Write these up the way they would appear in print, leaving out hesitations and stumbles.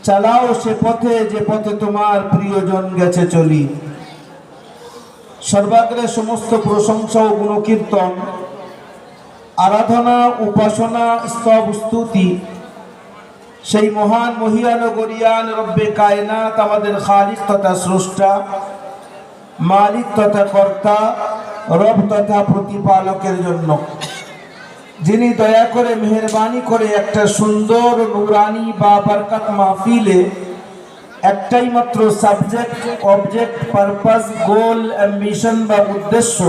চালাও সে পথে যে পথে তোমার প্রিয়জন গেছে চলি। সর্বাগ্রে সমস্ত প্রশংসা ও গুণকীর্তন, আরাধনা, উপাসনা, স্তব স্তুতি সেই মহান মহিয়ান ও গরিয়ান রব্বে কায়নাত, আমাদের খালিক তথা স্রষ্টা, মালিক তথা কর্তা, রব তথা প্রতিপালকের জন্য, যিনি দয়া করে মেহেরবানি করে একটা সুন্দর নুরানি বা বরকত মাহফিলে একটাই মাত্র সাবজেক্ট, অবজেক্ট, পারপাস, গোল, অ্যাম্বিশন বা উদ্দেশ্য,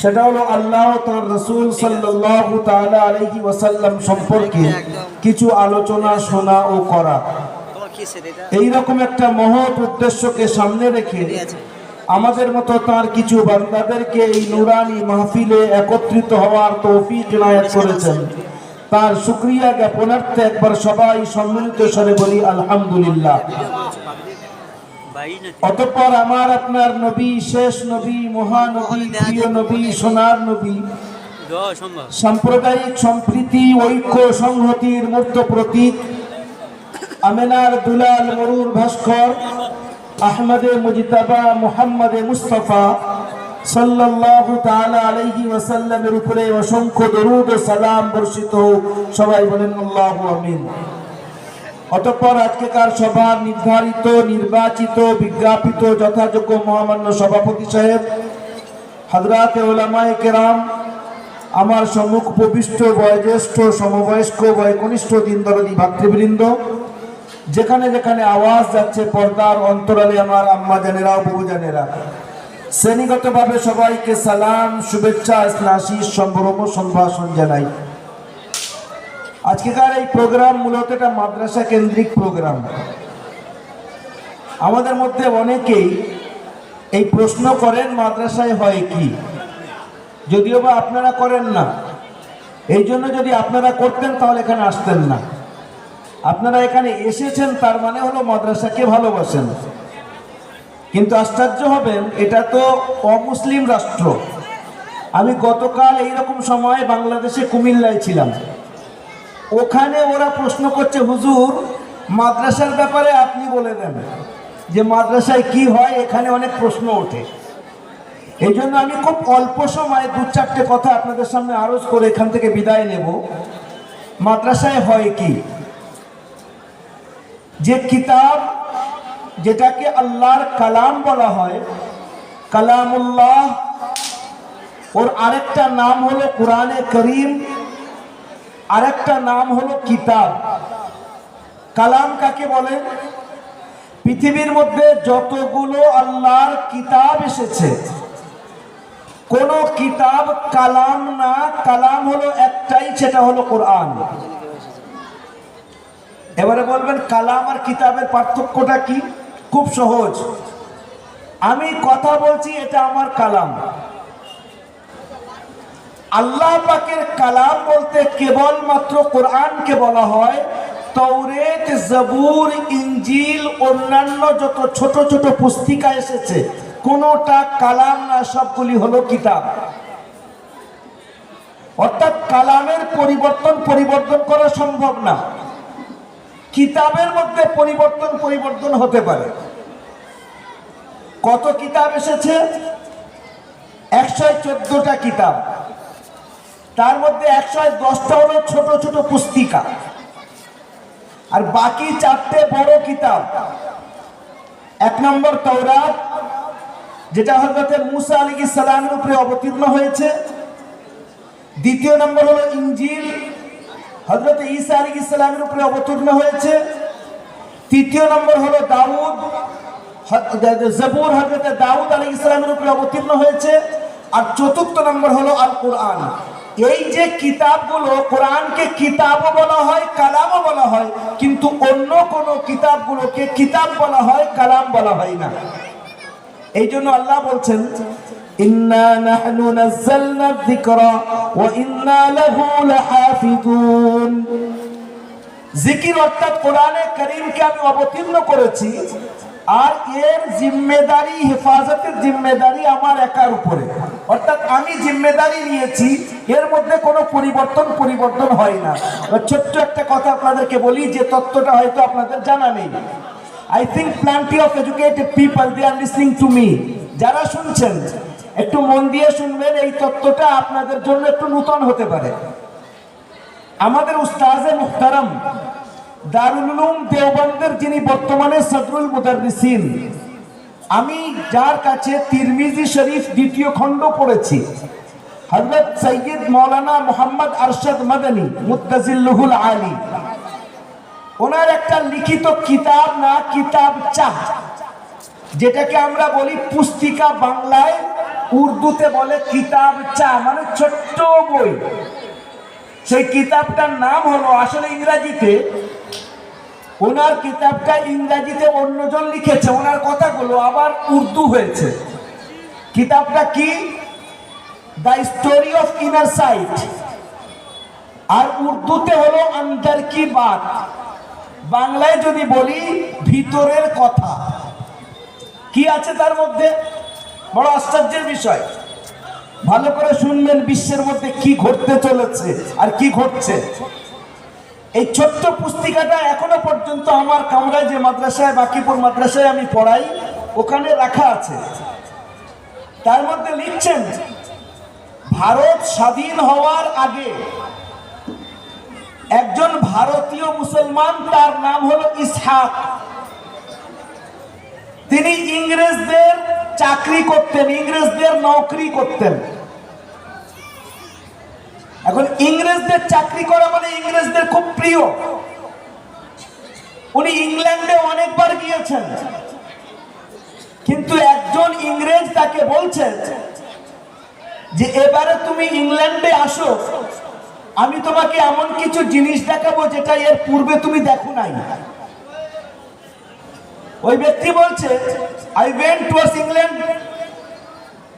সেটা হলো আল্লাহ তার রাসূল সাল্লাল্লাহু তাআলা আলাইহি ওয়াসাল্লাম সম্পর্কে কিছু আলোচনা শোনা ও করা। এই রকম একটা মহৎ উদ্দেশ্যকে সামনে রেখে আমাদের মতো তার কিছু বান্দাদেরকে এই নুরানি মাহফিলে একত্রিত হওয়ার তৌফিক ইনায়াত করেছেন। তার শুকরিয়া জ্ঞাপনার্থে একবার সবাই সম্মিলিত স্বরে বলি আলহামদুলিল্লাহ। অতঃপর আমার আপনার নবী, শেষ নবী, মহানবী, প্রিয় নবী, সোনার নবী, সাম্প্রদায়িক সম্প্রীতি, ঐক্য, সংহতির মূর্ত প্রতীক, আমেনার দুলাল, মরুর ভাস্কর, আহমদে মুজতাবা, মুহাম্মদে মুস্তাফা সাল্লাল্লাহু তাআলা আলাইহি ওয়াসাল্লামের উপরে অসংখ্য দরুদ ও সালাম বর্ষিত হোক। সবাই বলেন আল্লাহু আমিন। অতঃপর আজকেকার সভার নির্ধারিত, নির্বাচিত, বিজ্ঞাপিত যথাযোগ্য মহামান্য সভাপতি সাহেব, হযরতে উলামায়ে কেরাম, আমার সম্মুখ উপবিষ্ট বয়োজ্যেষ্ঠ, সমবয়স্ক, বয়কনিষ্ঠ দিনদরদি ভাতৃবৃন্দ, যেখানে যেখানে আওয়াজ যাচ্ছে পর্দার অন্তরালে আমার আম্মা জানেরা ও বুবু জানেরা, শ্রেণীগতভাবে সবাইকে সালাম, শুভেচ্ছা, আশীষ, সম্ভ্রম, সম্ভাষণ জানাই। আজকেকার এই প্রোগ্রাম মূলত একটা মাদ্রাসা কেন্দ্রিক প্রোগ্রাম। আমাদের মধ্যে অনেকেই এই প্রশ্ন করেন মাদ্রাসায় হয় কি, যদিও বা আপনারা করেন না। এই জন্য যদি আপনারা করতেন তাহলে এখানে আসতেন না। আপনারা এখানে এসেছেন তার মানে হলো মাদ্রাসাকে ভালোবাসেন। কিন্তু আশ্চর্য হবেন, এটা তো অমুসলিম রাষ্ট্র। আমি গতকাল এইরকম সময় বাংলাদেশে কুমিল্লায় ছিলাম। ওখানে ওরা প্রশ্ন করছে, হুজুর মাদ্রাসার ব্যাপারে আপনি বলে দেন যে মাদ্রাসায় কি হয়, এখানে অনেক প্রশ্ন ওঠে। এই জন্য আমি খুব অল্প সময় দু চারটে কথা আপনাদের সামনে আরজ করে এখান থেকে বিদায় নেব। মাদ্রাসায় হয় কি, যে কিতাব যেটাকে আল্লাহর কালাম বলা হয়, কালামুল্লাহ, ওর আরেকটা নাম হলো কুরআনে করিম, আরেকটা নাম হলো কিতাব। কালাম কাকে বলে? পৃথিবীর মধ্যে যতগুলো আল্লাহর কিতাব এসেছে, কোন কিতাব কালাম না। কালাম হলো একটাই, সেটা হলো কোরআন। এবারে বলবেন কালাম আর কিতাবের পার্থক্যটা কি? খুব সহজ। আমি কথা বলছি, এটা আমার কালাম। আল্লাহ পাকের কালাম বলতে কেবলমাত্র কোরআনকে বলা হয়। তৌরেত, জবুর, ইনজিল, অন্যান্য যত ছোট ছোট পুস্তিকা এসেছে কোনটা কালাম না, সবগুলি হলো কিতাব। অর্থাৎ কালামের পরিবর্তন করা সম্ভব না। কিতাবের মধ্যে পরিবর্তন হতে পারে। কত কিতাব এসেছে? 114টা কিতাব। তার মধ্যে 110টা হলো ছোট ছোট পুস্তিকা, আর বাকি 4টে বড় কিতাব। 1 নম্বর তাওরাত, যেটা হযরতে মুসা আলাইহিস সালামের উপরে অবতীর্ণ হয়েছে। 2 নম্বর হলো ইনজিল, হযরতে ঈসা আলাইহিস সালামের উপরে অবতীর্ণ হয়েছে। 3 নম্বর হলো দাউদ, জবুর, হযরতে দাউদ আলাইহিস সালামের উপরে অবতীর্ণ হয়েছে। আর 4 নম্বর হলো আল কোরআন। এই যে কিতাবগুলো, কোরআনকে কিতাবও বলা হয়, কালামও বলা হয়, কিন্তু অন্য কোন কিতাবগুলোকে কিতাব বলা হয়, কালাম বলা হয় না। এই জন্য আল্লাহ বলছেন, ইন্না নাহনু নাযালনা যিকরা ওয়া ইন্না লাহু লাহাফিজুন। জিকির অর্থাৎ কোরআনে কারীমকে আমি অবতীর্ণ করেছি, আর এর জিম্মেদারি, হেফাজতের জিম্মেদারি আমার একার উপরে, অর্থাৎ আমি জিম্মেদারি নিয়েছি, এর মধ্যে কোনো পরিবর্তন হয় না। ছোট্ট একটা কথা আপনাদেরকে বলি, যে তত্ত্বটা হয়তো আপনাদের জানা নেই। I think plenty of educated people, they are listening to me. যারা শুনছেন একটু মন দিয়ে শুনবেন, এই তত্ত্বটা আপনাদের জন্য একটু নূতন হতে পারে। আমাদের উস্তাজে মুহতারাম দারুল উলুম দেওবন্দের যিনি বর্তমানে সদরুল মুদাররিসিন, আমি যার কাছে তিরমিজি শরীফ দ্বিতীয় খণ্ড পড়েছি, হযরত সৈয়দ মাওলানা মুহাম্মদ আরশাদ মাদানী মুত্তাজিল্লুহুল আলী, ওনার একটা লিখিত কিতাব না কিতাব চাহ, যেটাকে আমরা বলি পুস্তিকা, বাংলায় উর্দুতে বলে কিতাব চা, মানে ছোট্ট বই। সেই কিতাবটার নাম হলো, আসলে ইংরেজিতে ওনার কিতাবটা ইংরেজিতে অন্যজন লিখেছে, ওনার কথাগুলো আবার উর্দু হয়েছে। কিতাবটা কি? The story of inner sight, আর উর্দুতে হলো অন্দর কি বাত। বাংলায় যদি বলি ভিতরের কথা। কি আছে তার মধ্যে? বড় আশ্চর্যের বিষয়, ভালো করে শুনবেন বিশ্বের মধ্যে কি ঘটতে চলেছে আর কি ঘটছে। এই ছোট্ট পুস্তিকাটা এখনো পর্যন্ত আমার কামরায়, যে মাদ্রাসায়, বাকিপুর মাদ্রাসায় আমি পড়াই, ওখানে রাখা আছে। তার মধ্যে লিখছেন, ভারত স্বাধীন হওয়ার আগে একজন ভারতীয় মুসলমান, তার নাম হলো ইসহাক, তিনি ইংরেজদের চাকরি করতেন, ইংরেজদের নৌকরি করতেন। এখন ইংরেজদের চাকরি করা মানে ইংরেজদের খুব প্রিয়। উনি ইংল্যান্ডে অনেকবার গিয়েছেন, কিন্তু একজন ইংরেজ তাকে বলছেন যে এবারে তুমি ইংল্যান্ডে আসো, আমি তোমাকে এমন কিছু জিনিস দেখাবো যেটা এর পূর্বে তুমি দেখো নাই। ওই ব্যক্তি বলছে, I went towards England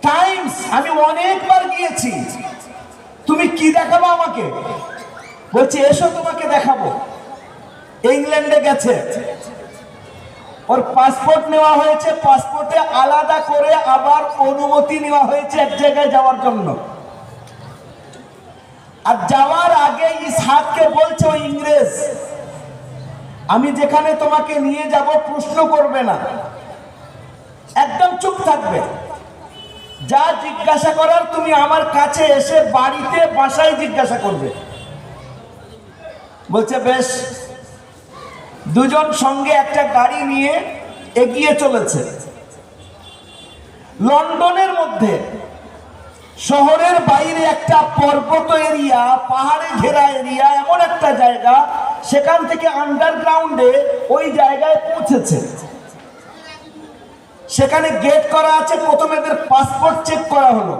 Times, আমি অনেকবার গিয়েছি, তুমি কি দেখাবো আমাকে? বলছে এসো তোমাকে দেখাবো। ইংল্যান্ডে গেছে, ওর পাসপোর্ট নেওয়া হয়েছে, পাসপোর্টে আলাদা করে আবার অনুমতি নেওয়া হয়েছে এক জায়গায় যাওয়ার জন্য। আর যাওয়ার আগে ইসহাককে বলছে ওই ইংরেজ, আমি যেখানে তোমাকে নিয়ে যাব প্রশ্ন করবে না, একদম চুপ থাকবে, যা জিজ্ঞাসা করার তুমি আমার কাছে এসে বাড়িতে বাসায় জিজ্ঞাসা করবে। বলছে বেশ। দুজন সঙ্গে একটা গাড়ি নিয়ে এগিয়ে চলেছে। লন্ডনের মধ্যে শহরের বাইরে একটা পর্বত এরিয়া, পাহাড়ে ঘেরা এরিয়া, এমন একটা জায়গা, সেখান থেকে আন্ডারগ্রাউন্ডে ওই জায়গায় পৌঁছেছে। সেখানে গেট করা আছে, প্রথমে এদের পাসপোর্ট চেক করা হলো।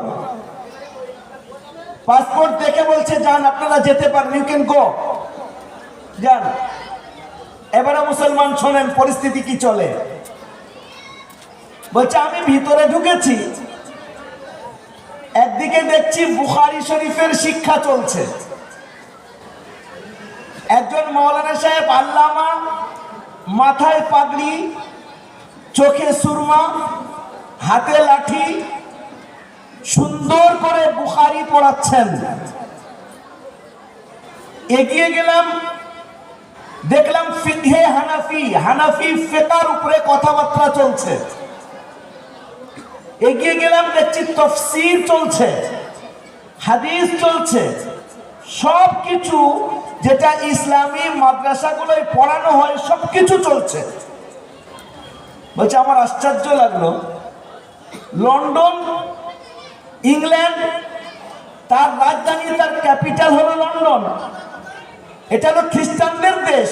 পাসপোর্ট দেখে বলছে যান, আপনারা যেতে পারেন, ইউ ক্যান গো, যান। এবারে মুসলমান শোনেন পরিস্থিতি কি চলে। বলছে আমি ভিতরে ঢুকেছি, একদিকে দেখছি বুখারী শরীফের শিক্ষা চলছে, একজন মাওলানা সাহেব আল্লামা, মাথায় পাগড়ি, চোখে সুরমা, হাতে লাঠি, সুন্দর করে বুখারী পড়াচ্ছেন। এগিয়ে গেলাম, দেখলাম ফিকহে হানাফি, হানাফি ফিকহের উপরে কথাবার্তা চলছে। এগিয়ে গেলাম, দেখছি তাফসীর চলছে, হাদিস চলছে, সব কিছু যেটা ইসলামী মাদ্রাসাগুলোয় পড়ানো হয় সবকিছু চলছে। বলছে আমার আশ্চর্য লাগলো, লন্ডন, ইংল্যান্ড, তার রাজধানী, তার ক্যাপিটাল হলো লন্ডন, এটা হলো খ্রিস্টানদের দেশ,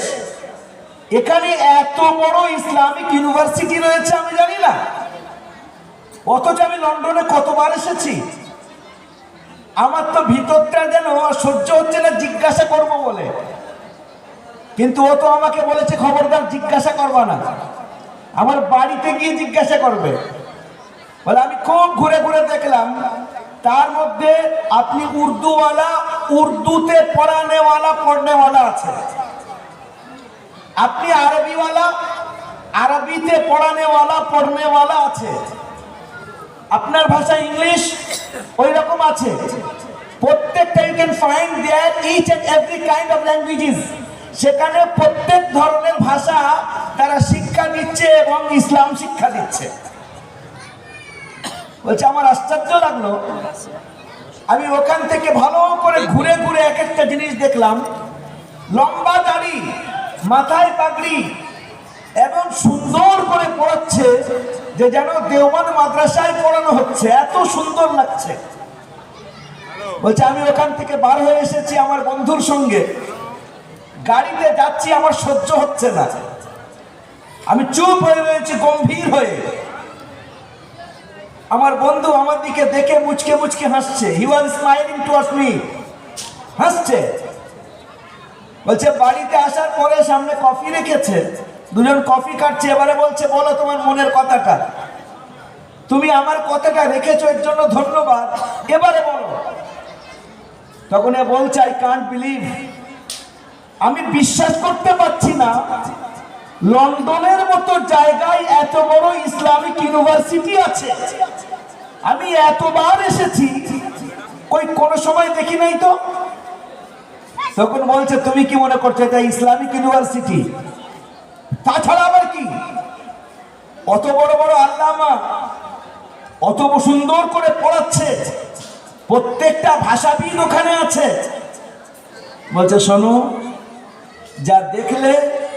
এখানে এত বড় ইসলামিক ইউনিভার্সিটি রয়েছে আমি জানি না। অথচ আমি লন্ডনে কতবার এসেছি, আমার তো ভিতরটা যেন সহ্য হচ্ছে না জিজ্ঞাসা করব বলে। কিন্তু ও তো আমাকে বলেছে খবরদার জিজ্ঞাসা করবা না, আমার বাড়িতে গিয়ে জিজ্ঞাসা করবে। বলে আমি খুব ঘুরে ঘুরে দেখলাম, তার মধ্যে আপনি উর্দুওয়ালা, উর্দুতে পড়ানেওয়ালা, পড়নেওয়ালা আছে, আপনি আরবিওয়ালা, আরবিতে পড়নেওয়ালা আছে, আপনার ভাষা ইংলিশ ওই রকম আছে। প্রত্যেকটা you can find there each and every kind of languages. সেখানে প্রত্যেক ধরনের ভাষা তারা শিক্ষা দিচ্ছে এবং ইসলাম শিক্ষা দিচ্ছে। বলছে আমার আশ্চর্য লাগলো, আমি ওখান থেকে ভালো করে ঘুরে ঘুরে এক একটা জিনিস দেখলাম। লম্বা দাড়ি, মাথায় পাগড়ি এবং সুন্দর করে পড়াচ্ছে, যে যেন দেওবন্দ মাদ্রাসায় পড়ানো হচ্ছে, এত সুন্দর লাগছে। বলছে আমি ওখান থেকে বার হয়ে এসেছি আমার বন্ধুর সঙ্গে, গাড়িতে যাচ্ছি, আমার সহ্য হচ্ছে না, আমি চুপ হয়ে রয়েছি গম্ভীর হয়ে। আমার বন্ধু আমার দিকে দেখে মুচকে মুচকে হাসছে, হি ওয়াজ স্মাইলিং টুয়ার্ডস মি, হাসছে। বলছে বাড়িতে আসার পরে সামনে কফি রেখেছে, দুজন কফি খাচ্ছে, এবারে বলছে বলো তোমার মনের কথাটা, তুমি আমার কথাটা রেখেছো এর জন্য ধন্যবাদ, এবারে বলো। তখন এ বলছে আই কান্ট বিলিভ, আমি বিশ্বাস করতে পারছি না লন্ডনের মতো জায়গায় এত বড় ইসলামিক ইউনিভার্সিটি আছে, আমি এতবার এসেছি কই কোনো সময় দেখি নাই তো। তখন বলছে তুমি কি মনে করছো এটা ইসলামিক ইউনিভার্সিটি? তাছাড়া আবার কি, অত বড় বড় আল্লামা অত সুন্দর করে পড়াচ্ছে, প্রত্যেকটা ভাষাবিদ ওখানে আছে। বলছে শোনো, যা দেখলে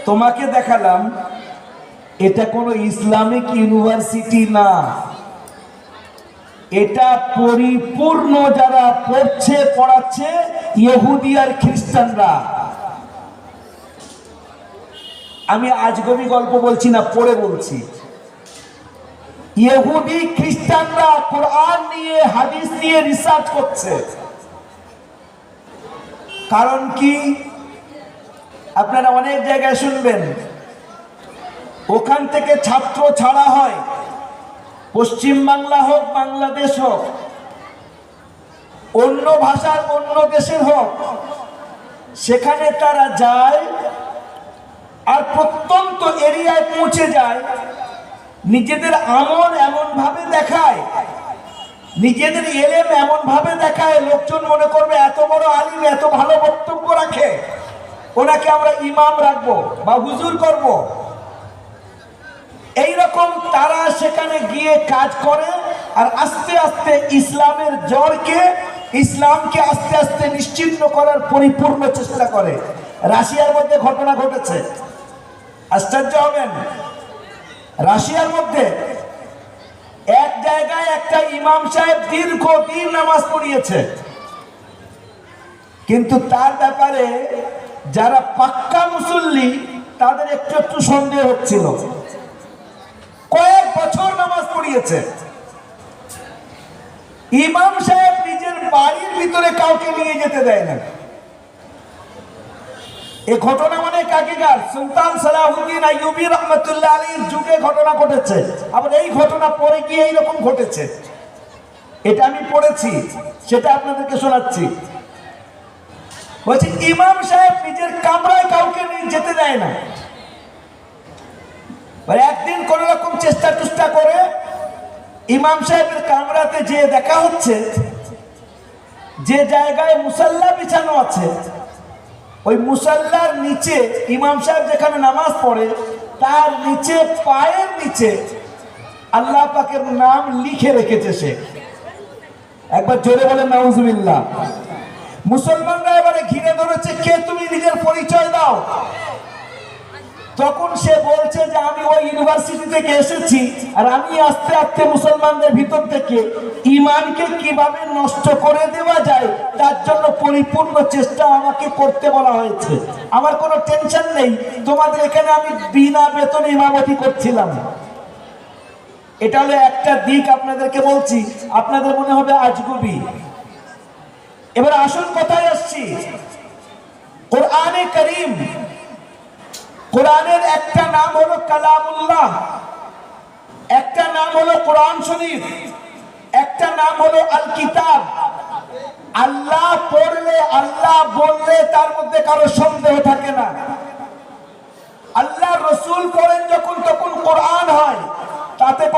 তোমাকে দেখালাম, এটা কোনো ইসলামিক ইউনিভার্সিটি না, এটা পরিপূর্ণ যারা পড়ছে পড়াচ্ছে ইহুদি আর খ্রিস্টানরা। আমি আজগবি গল্প বলছি না, পড়ে বলছি। ইহুদি খ্রিস্টানরা কোরআন নিয়ে হাদিস নিয়ে রিসার্চ করছে। কারণ কি, আপনারা অনেক জায়গায় শুনবেন ওখান থেকে ছাত্র ছাড়া হয়, পশ্চিম বাংলা হোক, বাংলাদেশ হোক, অন্য ভাষার অন্য দেশের হোক, সেখানে তারা যায় আর প্রত্যন্ত এরিয়ায় পৌঁছে যায়, নিজেদের আমল এমন ভাবে দেখায়, নিজেদের এলেম এমন ভাবে দেখায়, লোকজন মনে করবে এত বড় আলিম, এত ভালো বক্তব্য রাখে, ওনাকে আমরা ইমাম রাখবো বা হুজুর করব। এইরকম তারা সেখানে গিয়ে কাজ করে আর আস্তে আস্তে ইসলামের জ্বরকে, ইসলামকে আস্তে আস্তে নিশ্চিহ্ন করার পরিপূর্ণ চেষ্টা করে। রাশিয়ার মধ্যে ঘটনা ঘটেছে, আশ্চর্য হবেন। রাশিয়ার মধ্যে এক জায়গায় একটা ইমাম সাহেব দীর্ঘদিন নামাজ পড়িয়েছে, কিন্তু তার ব্যাপারে যারা পাক্কা মুসল্লি তাদের একটু একটু সন্দেহ হচ্ছিল। কয়েক বছর নামাজ পড়িয়েছে, ইমাম সাহেব নিজের বাড়ির ভিতরে কাউকে নিয়ে যেতে দেয় না। এই ঘটনা অনেক আগেকার, সুলতান সালাহুদ্দিন আইয়ুবী রহমতুল্লাহ আলাইহির যুগে ঘটনা ঘটেছে। আবার এই ঘটনা পরে গিয়ে এইরকম ঘটেছে, এটা আমি পড়েছি, সেটা আপনাদেরকে শোনাচ্ছি। বলছি ইমাম সাহেব নিজের কামরায় কাউকে নিয়ে যেতে দেয় না। একদিন কোন রকম চেষ্টা করে ইমাম সাহেবের কামরাতে যে দেখা হচ্ছে, যে জায়গায় মুসাল্লা বিছানো আছে, ওই মুসাল্লার নিচে ইমাম সাহেব যেখানে নামাজ পড়ে তার নিচে পায়ের নিচে আল্লাহ পাকের নাম লিখে রেখেছে সে। একবার জোরে বলে নাউজুবিল্লাহ। মুসলমানরা এবারে ঘিরে ধরেছে, কে তুমি, নিজের পরিচয় দাও। তখন সে বলছে যে আমি ওই ইউনিভার্সিটি থেকে এসেছি, আর আমি আস্তে আস্তে মুসলমানদের ভিতর থেকে ঈমানকে কিভাবে নষ্ট করে দেওয়া যায় তার জন্য পরিপূর্ণ চেষ্টা আমাকে করতে বলা হয়েছে। আমার কোনো টেনশন নেই, তোমাদের এখানে আমি বিনা বেতনে ইমামতি করছিলাম। এটা হলো একটা দিক আপনাদেরকে বলছি, আপনাদের মনে হবে আজগুবি। এবার আসল কথায় আসছি। কোরআনে কারীম, কোরআনের একটা নাম হলো কালামুল্লাহ, একটা নাম হলো কোরআন শরীফ, একটা নাম হলো আল কিতাব। আল্লাহ পড়লে, আল্লাহ বললে তার মধ্যে কারো সন্দেহ থাকে না। আল্লাহ রসুল পড়েন যখন, তখন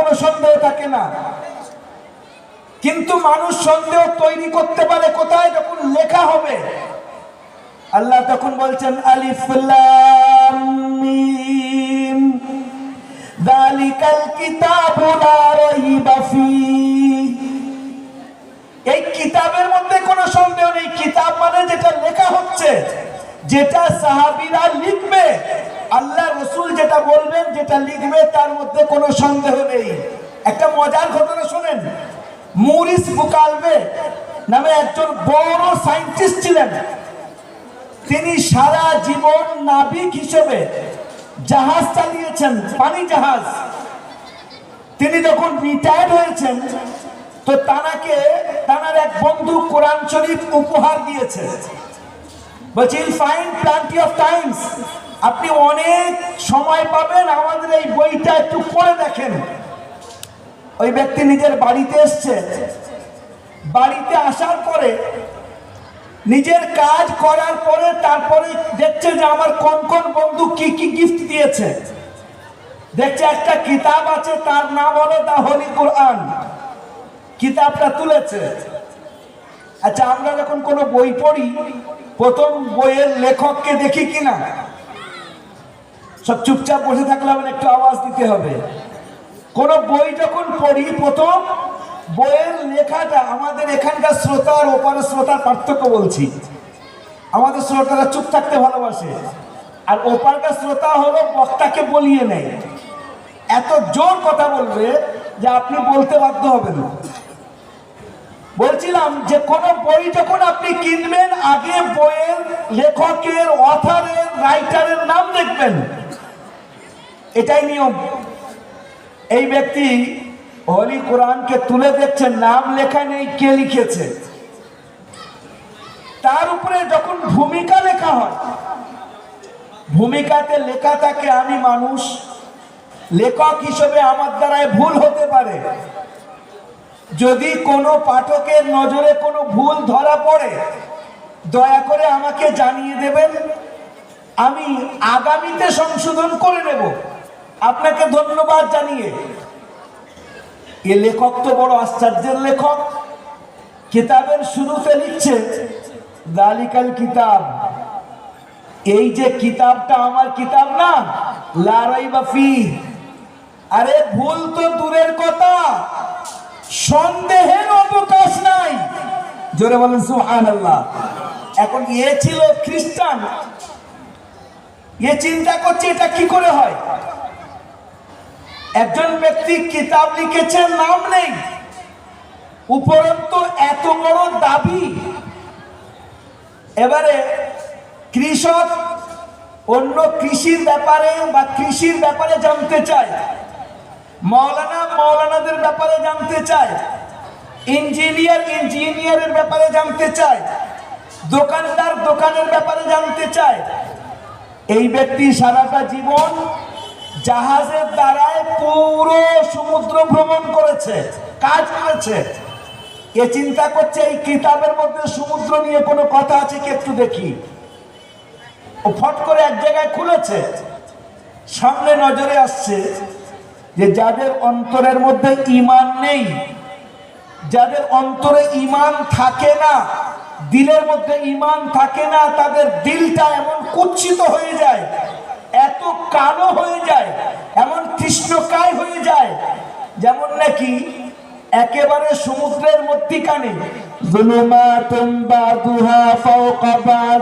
কোনো সন্দেহ থাকে না, কিন্তু মানুষ সন্দেহ তৈরি করতে পারে কোথায়? যখন লেখা হবে। আল্লাহ তখন বলছেন আলিফ লাম মিম যালিকাল কিতাবু লা রাইবা ফীহ। এই কিতাবের মধ্যে কোনো সন্দেহ নেই। কিতাব মানে যেটা লেখা হচ্ছে, যেটা সাহাবীরা লিখবে, আল্লাহ রাসূল যেটা বলবেন, যেটা লিখবে, তার মধ্যে কোনো সন্দেহ নেই। একটা মজার ঘটনা শুনেন। মরিস বুকালবে নামে একজন বড় সায়েন্টিস্ট ছিলেন। তিনি সারা জীবন নাবিক হিসেবে জাহাজ চালিয়েছেন, পানি জাহাজ। তিনি যখন রিটায়ার্ড হয়েছেন, তো তানার এক বন্ধু কোরআন শরীফ উপহার দিয়েছে। বলছে ইল ফাইন্ড প্লান্টি অফ টাইমস, আপনি অনেক সময় পাবেন, আমাদের এই বইটা একটু পড়ে দেখেন। ওই ব্যক্তি নিজের বাড়িতে এসছে। বাড়িতে আসার পরে নিজের কাজ করার পরে তারপরে দেখছে যে আমার কোন কোন বন্ধু কি কি গিফট দিয়েছে। দেখছে একটা কিতাব আছে, তার নাম হলো দা হোলি কোরআন। কিতাবটা তুলেছে। আচ্ছা, আমরা যখন কোনো বই পড়ি, প্রথম বইয়ের লেখককে দেখি কিনা? সব চুপচাপ বসে থাকলে হবে, একটু আওয়াজ দিতে হবে। কোন বই যখন পড়ি, প্রথম বইয়ের লেখাটা, আমাদের এখানকার শ্রোতা আর ওপারের শ্রোতার পার্থক্য বলছি। আমাদের শ্রোতারা চুপ থাকতে ভালোবাসে, আর ওপারকার শ্রোতা হলো বক্তাকে বলিয়ে নেয়, এত জোর কথা বলবে যে আপনি বলতে বাধ্য হবেন। বলছিলাম যে কোন বই যখন আপনি কিনবেন, আগে বইয়ের লেখকের, অথরের, রাইটারের নাম দেখবেন। এটাই নিয়ম। এই ব্যক্তি হোলি কোরআনকে তুলে দেখছেন, নাম লেখা নেই, কে লিখেছে। তার উপরে যখন ভূমিকা লেখা হয়, ভূমিকাতে লেখা থাকে আমি মানুষ, লেখক হিসেবে আমার দ্বারাই ভুল হতে পারে। যদি কোনো পাঠকের নজরে কোনো ভুল ধরা পড়ে, দয়া করে আমাকে জানিয়ে দেবেন, আমি আগামীতে সংশোধন করে নেব, আপনাকে ধন্যবাদ জানিয়ে। এ লেখক তো বড় আশ্চর্যের লেখক। কিতাবের শুরুতে লিখছে যালিকাল কিতাব, এই যে কিতাবটা আমার কিতাব না, লা রাইবা ফীহ। আরে ভুল তো দূরের কথা, সন্দেহের অবকাশ নাই। জোরে বলেন সুবহানাল্লাহ। এখন এ ছিল খ্রিস্টান, এ চিন্তা করছে এটা কি করে হয়। একজন ব্যক্তি কিতাব লিখেছেন, নাম নেই, উপরন্তু এত বড় দাবি। এবারে কৃষক অন্য কৃষির ব্যাপারে বা কৃষির ব্যাপারে জানতে চায়, মৌলানাদের ব্যাপারে জানতে চায়, ইঞ্জিনিয়ারের ব্যাপারে জানতে চায়, দোকানদার দোকানের ব্যাপারে জানতে চায়। এই ব্যক্তি সারাটা জীবন জাহাজের দ্বারায় পুরো সমুদ্র ভ্রমণ করেছে, কাজ করেছে। এ চিন্তা করছে এই কিতাবের মধ্যে সমুদ্র নিয়ে কোনো কথা আছে কি একটু দেখি। ও ফট করে এক জায়গায় খুলেছে, সামনে নজরে আসছে যে যাদের অন্তরের মধ্যে ঈমান নেই, যাদের অন্তরে ঈমান থাকে না, দিলের মধ্যে ঈমান থাকে না, তাদের দিলটা এমন কুৎসিত হয়ে যায়, এত কালো হয়ে যায়, এমন কৃষ্ণকায় হয়ে যায়, যেমন নাকি একেবারে সমুদ্রের মধ্যিখানে যুলুমাতুন বাদুহা ফাওকা বাদ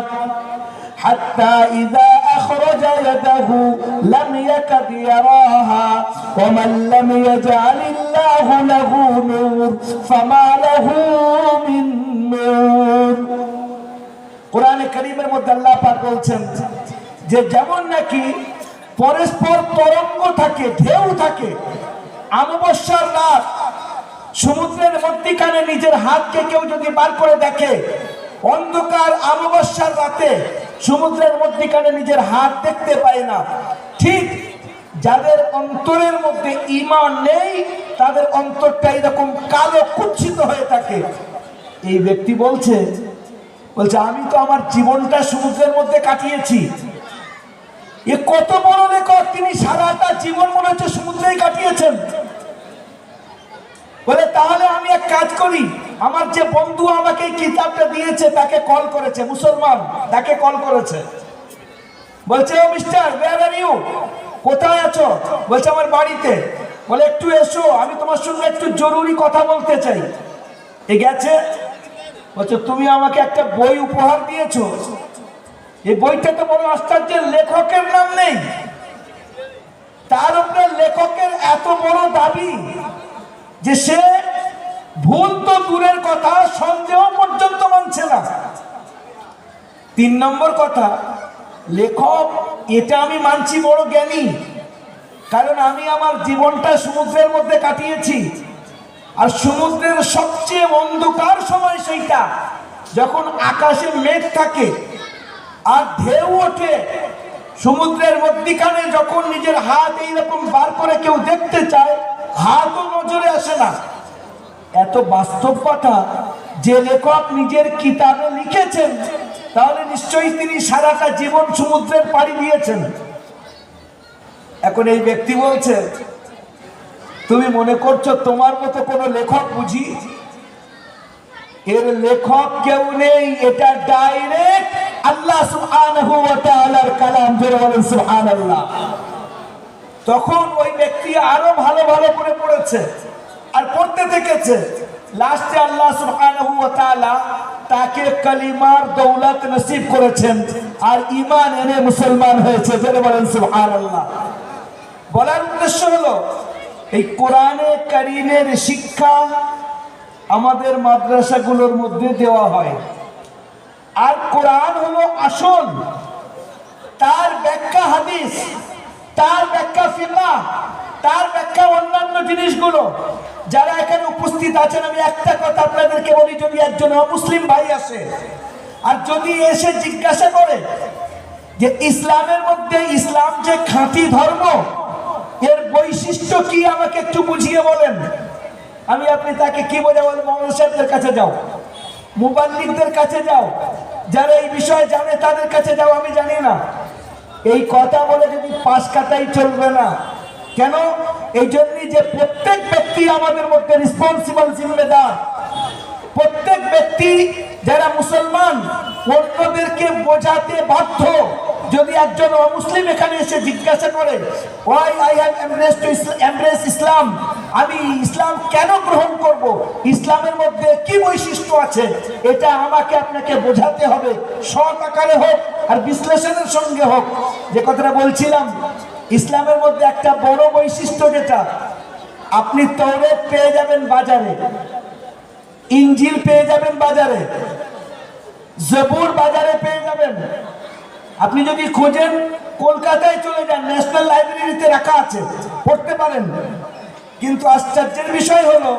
হাত্তা ইযা আখরাজা ইয়াদাহু লাম ইয়াকাদ ইয়ারাহা ওয়া মান লাম ইয়াজআলিল্লাহু লাহু নূর ফামা লাহু মিন নূর। কোরআনে কারীমের মধ্যে আল্লাহ পাক বলছেন যে যেমন নাকি পরস্পর তরঙ্গ থাকে, ঢেউ থাকে, অমাবস্যার রাত সমুদ্রের মধ্যিখানে নিজের হাতকে কেউ যদি বার করে দেখে, অন্ধকার অমাবস্যার রাতে সমুদ্রের মধ্যিখানে নিজের হাত দেখতে পায় না, ঠিক যাদের অন্তরের মধ্যে ঈমান নেই, তাদের অন্তরটা এরকম কালো কুৎসিত হয়ে থাকে। এই ব্যক্তি বলছে আমি তো আমার জীবনটা সমুদ্রের মধ্যে কাটিয়েছি। এ কত বড় লেখক, তিনি সারাটা জীবন মনে হচ্ছে সমুদ্রেই কাটিয়েছেন। বলে তাহলে আমি এক কাজ করি, আমার যে বন্ধু আমাকে এই কিতাবটা দিয়েছে তাকে কল করেছে, মুসলমান, তাকে কল করেছে। বলছে ও মিস্টার, ওয়্যার আর ইউ, কোথায় আছো? বলছে আমার বাড়িতে। বলে একটু এসো, আমি তোমার সঙ্গে একটু জরুরি কথা বলতে চাই। এ গেছে, বলছে তুমি আমাকে একটা বই উপহার দিয়েছো, এই বইটা তো বড় আশ্চর্য, লেখকের নাম নেই, তার উপরে লেখকের এত বড় দাবি যে সে ভুল তো দূরের কথা, সন্দেহ পর্যন্ত মানছে না। 3 নম্বর কথা, লেখক, এটা আমি মানছি, বড় জ্ঞানী, কারণ আমি আমার জীবনটা সমুদ্রের মধ্যে কাটিয়েছি। আর সমুদ্রের সবচেয়ে অন্ধকার সময় সেইটা, যখন আকাশে মেঘ থাকে আর ঢেউ ওঠে, সমুদ্রের মধ্যিখানে যখন নিজের হাত এইরকম বার করে কেউ দেখতে চায়, হাতও নজরে আসে না। এত বাস্তব কথা যে লেখক নিজের কিতাবে লিখেছেন, তাহলে নিশ্চয়ই তিনি সারাটা জীবন সমুদ্রের পাড়ি দিয়েছেন। এখন এই ব্যক্তি বলছে, তুমি মনে করছো তোমার মতো কোনো লেখক বুঝি? এর লেখক কেউ নেই, এটা ডাইরেক্ট আল্লাহ সুবহানাহু ওয়া তাআলার কালাম। বলেন সুবহানাল্লাহ। তখন ওই ব্যক্তি আরো ভালো ভালো করে পড়েছে আর পড়তে থেকেছে। লাস্টে আল্লাহ সুবহানাহু ওয়া তাআলা তাকে কালিমার দৌলত নসিব করেছেন আর ঈমান এনে মুসলমান হয়েছে। বলেন সুবহানাল্লাহ। বলার উদ্দেশ্য হলো, এই কোরআনে কারীমের শিক্ষা আমাদের মাদ্রাসাগুলোর মধ্যে দেওয়া হয়, আর কোরআন হলো আসল, তার ব্যাখ্যা হাদিস, তার ব্যাখ্যা ফিকহ, তার ব্যাখ্যা অন্যান্য জিনিসগুলো। যারা এখানে উপস্থিত আছেন, আমি একটা কথা আপনাদেরকে বলি, যদি একজন অমুসলিম ভাই আসে আর যদি এসে জিজ্ঞাসা করে যে ইসলামের মধ্যে, ইসলাম যে খাঁটি ধর্ম, এর বৈশিষ্ট্য কি, আমাকে একটু বুঝিয়ে বলেন, আপনি তাকে কি বোঝাবো? মৌলানা সাহেবদের কাছে যাও, মুবাল্লিগদের কাছে যাও, যারা এই বিষয়ে জানে তাদের কাছে যাও, আমি জানি না। এই কথা বলে যদি পাশ কাটাই চলবে না। কেন? এই জন্যই যে প্রত্যেক ব্যক্তি আমাদের মধ্যে রেসপন্সিবল, জিম্মেদার। প্রত্যেক ব্যক্তি যারা মুসলমান, অন্যদেরকে বোঝাতে বাধ্য। যদি একজন অমুসলিম এখানে এসে জিজ্ঞাসা করে, ওয়াই আই হ্যাভ এমব্রেস ইসলাম, আমি ইসলাম কেন গ্রহণ করব, ইসলামের মধ্যে কি বৈশিষ্ট্য আছে, এটা আমাকে আপনাকে বোঝাতে হবে, সৎ আকারে হোক আর বিশ্লেষণের সঙ্গে হোক। যে কথাটা বলছিলাম, ইসলামের মধ্যে একটা বড় বৈশিষ্ট্য, যেটা আপনি তাওরাত পেয়ে যাবেন বাজারে, ইনজিল পেয়ে যাবেন বাজারে, জবুর বাজারে পেয়ে যাবেন। আপনি যদি খোঁজেন, কলকাতায় চলে যান, ন্যাশনাল লাইব্রেরিতে রাখা আছে, পড়তে পারেন। কিন্তু আশ্চর্যের বিষয় হলো,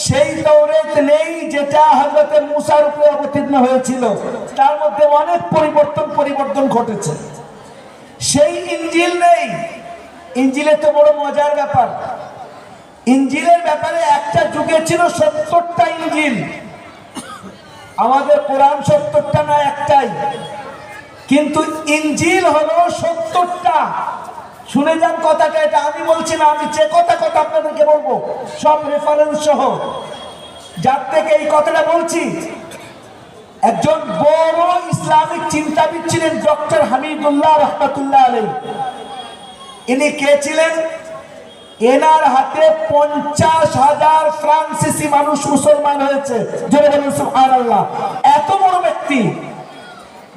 সেই তাওরাত নেই যেটা হযরত মুসার উপরে অবতীর্ণ হয়েছিল, তার মধ্যে অনেক পরিবর্তন ঘটেছে। সেই ইনজিল নেই। ইনজিলে তো বড় মজার ব্যাপার, ইনজিলের ব্যাপারে একটা যুগে ছিল 70টা ইনজিল। আমাদের কোরআন 70টা না, একটাই, কিন্তু ইনজিল হলো 70টা। শুনে যান কথাটা, এটা আমি বলছি না, আমি যে কথা আপনাদেরকে বলবো সব রেফারেন্স সহ। যার থেকে এই কথাটা বলছি, একজন বড় ইসলামিক চিন্তাবিদ ছিলেন ডক্টর হামিদুল্লাহ রহমাতুল্লাহ আলাইহি। ইনি কে ছিলেন? এনার হাতে 50,000 ফ্রান্সিসি মানুষ মুসলমান হয়েছে। জোরে বলুন সুবহানাল্লাহ। এত বড় ব্যক্তি,